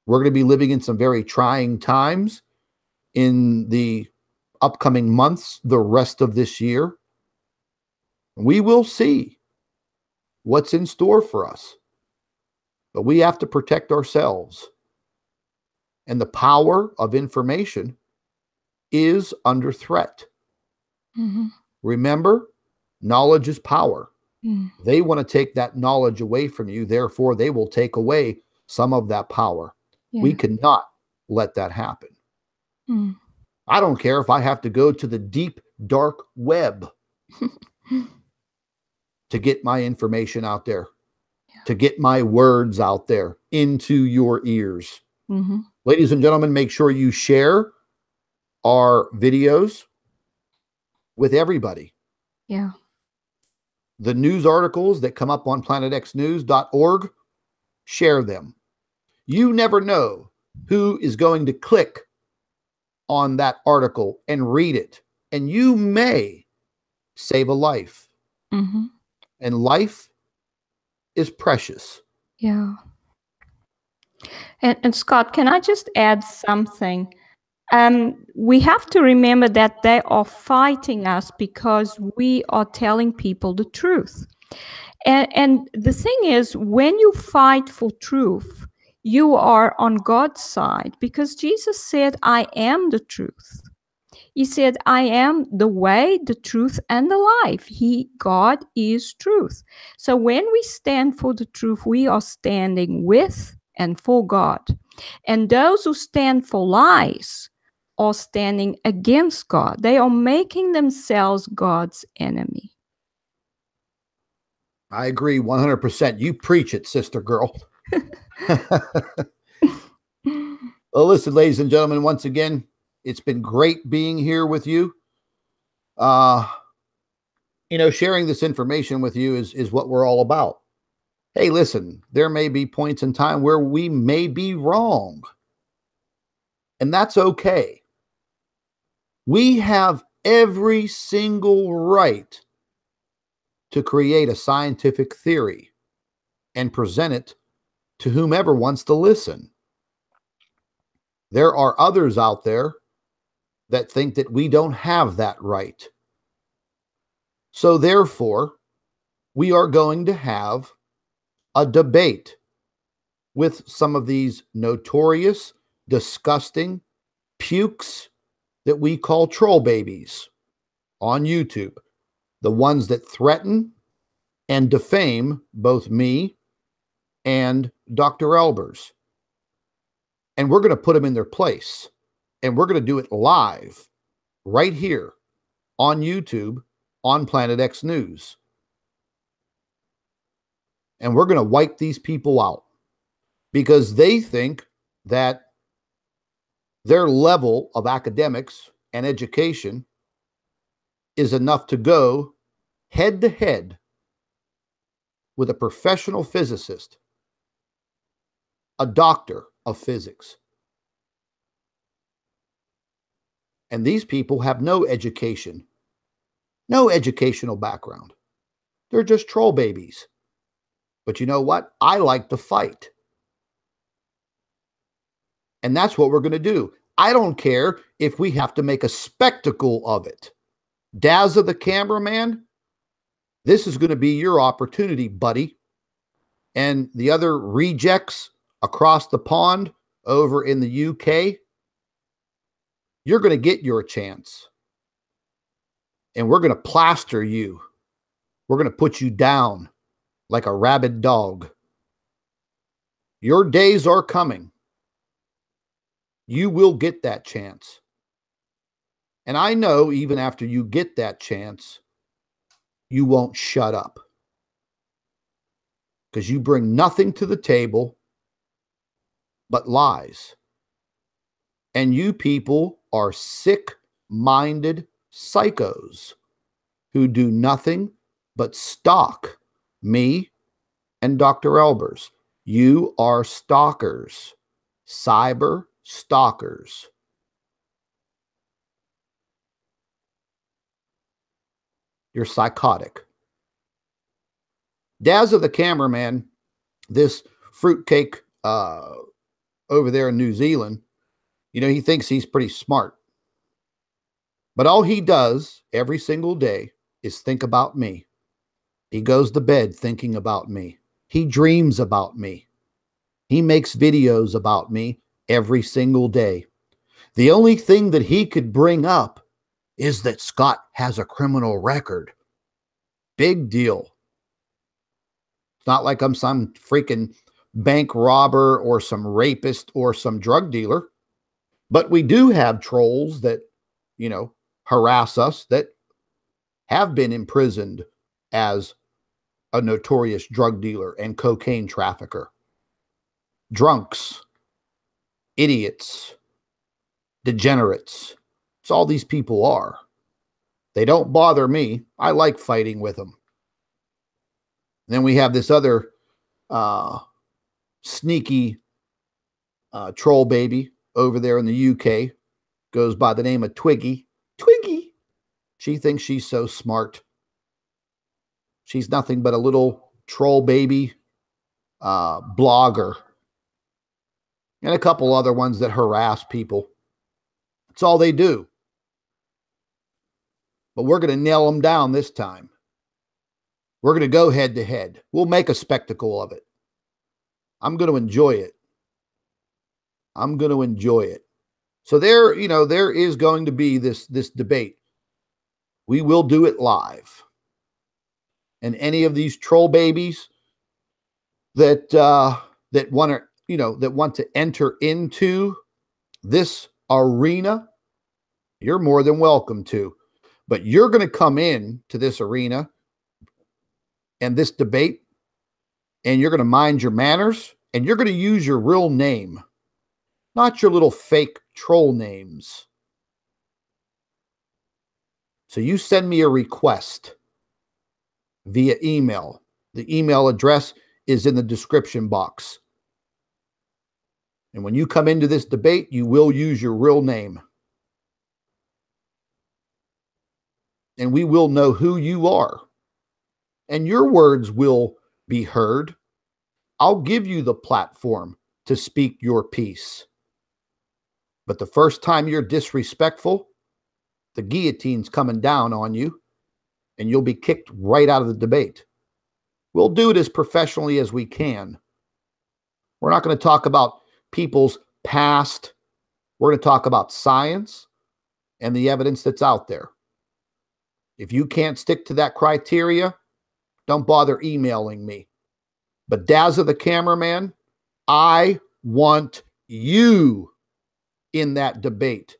We're going to be living in some very trying times in the upcoming months, the rest of this year. We will see what's in store for us. But we have to protect ourselves. And the power of information is under threat. Remember, knowledge is power. They want to take that knowledge away from you. Therefore, they will take away some of that power. We cannot let that happen. I don't care if I have to go to the deep, dark web to get my information out there, to get my words out there into your ears. Ladies and gentlemen, make sure you share our videos with everybody. The news articles that come up on planetxnews.org, share them. You never know who is going to click on that article and read it. And you may save a life. And life is precious. And Scott, can I just add something? We have to remember that they are fighting us because we are telling people the truth. And the thing is, when you fight for truth, you are on God's side, because Jesus said, I am the truth. He said, I am the way, the truth, and the life. God is truth. So when we stand for the truth, we are standing with and for God. And those who stand for lies are standing against God. They are making themselves God's enemy. I agree 100%. You preach it, sister girl. Well, listen, ladies and gentlemen, once again, it's been great being here with you. Sharing this information with you is what we're all about. Hey, listen, there may be points in time where we may be wrong. And that's okay. We have every single right to create a scientific theory and present it to whomever wants to listen. There are others out there that think that we don't have that right. So therefore, we are going to have a debate with some of these notorious, disgusting pukes that we call troll babies on YouTube. The ones that threaten and defame both me and Dr. Albers. And we're going to put them in their place. And we're going to do it live right here on YouTube on Planet X News. And we're going to wipe these people out because they think that their level of academics and education is enough to go head to head with a professional physicist, a doctor of physics. And these people have no education, no educational background. They're just troll babies. But you know what? I like to fight. And that's what we're going to do. I don't care if we have to make a spectacle of it. Dazza the cameraman, this is going to be your opportunity, buddy. And the other rejects across the pond over in the UK, you're going to get your chance. And we're going to plaster you. We're going to put you down like a rabid dog. Your days are coming. You will get that chance. And I know even after you get that chance, you won't shut up. Because you bring nothing to the table but lies. And you people are sick-minded psychos who do nothing but stalk me and Dr. Albers. You are stalkers, cyber stalkers. You're psychotic. Dazza the cameraman, this fruitcake over there in New Zealand, you know, he thinks he's pretty smart. But all he does every single day is think about me. He goes to bed thinking about me. He dreams about me. He makes videos about me every single day. The only thing that he could bring up is that Scott has a criminal record. Big deal. It's not like I'm some freaking bank robber or some rapist or some drug dealer. But we do have trolls that, you know, harass us that have been imprisoned as a notorious drug dealer and cocaine trafficker. Drunks, idiots, degenerates. It's all these people are. They don't bother me. I like fighting with them. And then we have this other sneaky troll baby over there in the UK. Goes by the name of Twiggy. Twiggy! She thinks she's so smart. She's nothing but a little troll baby blogger. And a couple other ones that harass people. That's all they do. But we're going to nail them down this time. We're going to go head to head. We'll make a spectacle of it. I'm going to enjoy it. I'm going to enjoy it. So there, you know, there is going to be this debate. We will do it live. And any of these troll babies that want to, you know, that want to enter into this arena, you're more than welcome to. But you're going to come in to this arena and this debate, and you're going to mind your manners, and you're going to use your real name, not your little fake troll names. So you send me a request via email. The email address is in the description box. And when you come into this debate, you will use your real name. And we will know who you are. And your words will be heard. I'll give you the platform to speak your piece. But the first time you're disrespectful, the guillotine's coming down on you. and you'll be kicked right out of the debate. We'll do it as professionally as we can. We're not going to talk about people's past. We're going to talk about science and the evidence that's out there. If you can't stick to that criteria, don't bother emailing me. But Dazza the cameraman, I want you in that debate.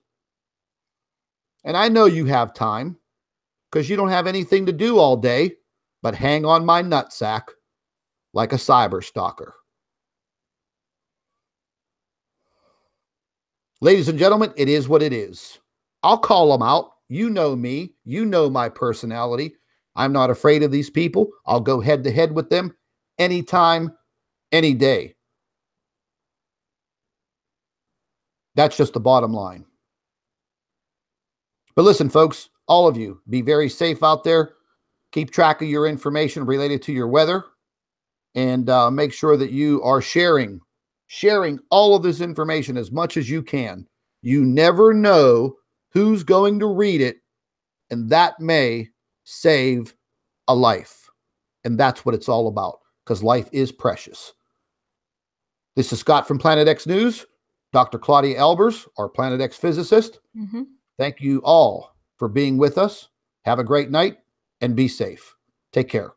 And I know you have time because you don't have anything to do all day but hang on my nutsack like a cyber stalker. Ladies and gentlemen, it is what it is. I'll call them out. You know me. You know my personality. I'm not afraid of these people. I'll go head to head with them anytime, any day. That's just the bottom line. But listen, folks, all of you, be very safe out there. Keep track of your information related to your weather, and make sure that you are sharing all of this information as much as you can. You never know who's going to read it, and that may save a life. And that's what it's all about, because life is precious. This is Scott from Planet X News, Dr. Claudia Albers, our Planet X physicist. Thank you all for being with us. Have a great night and be safe. Take care.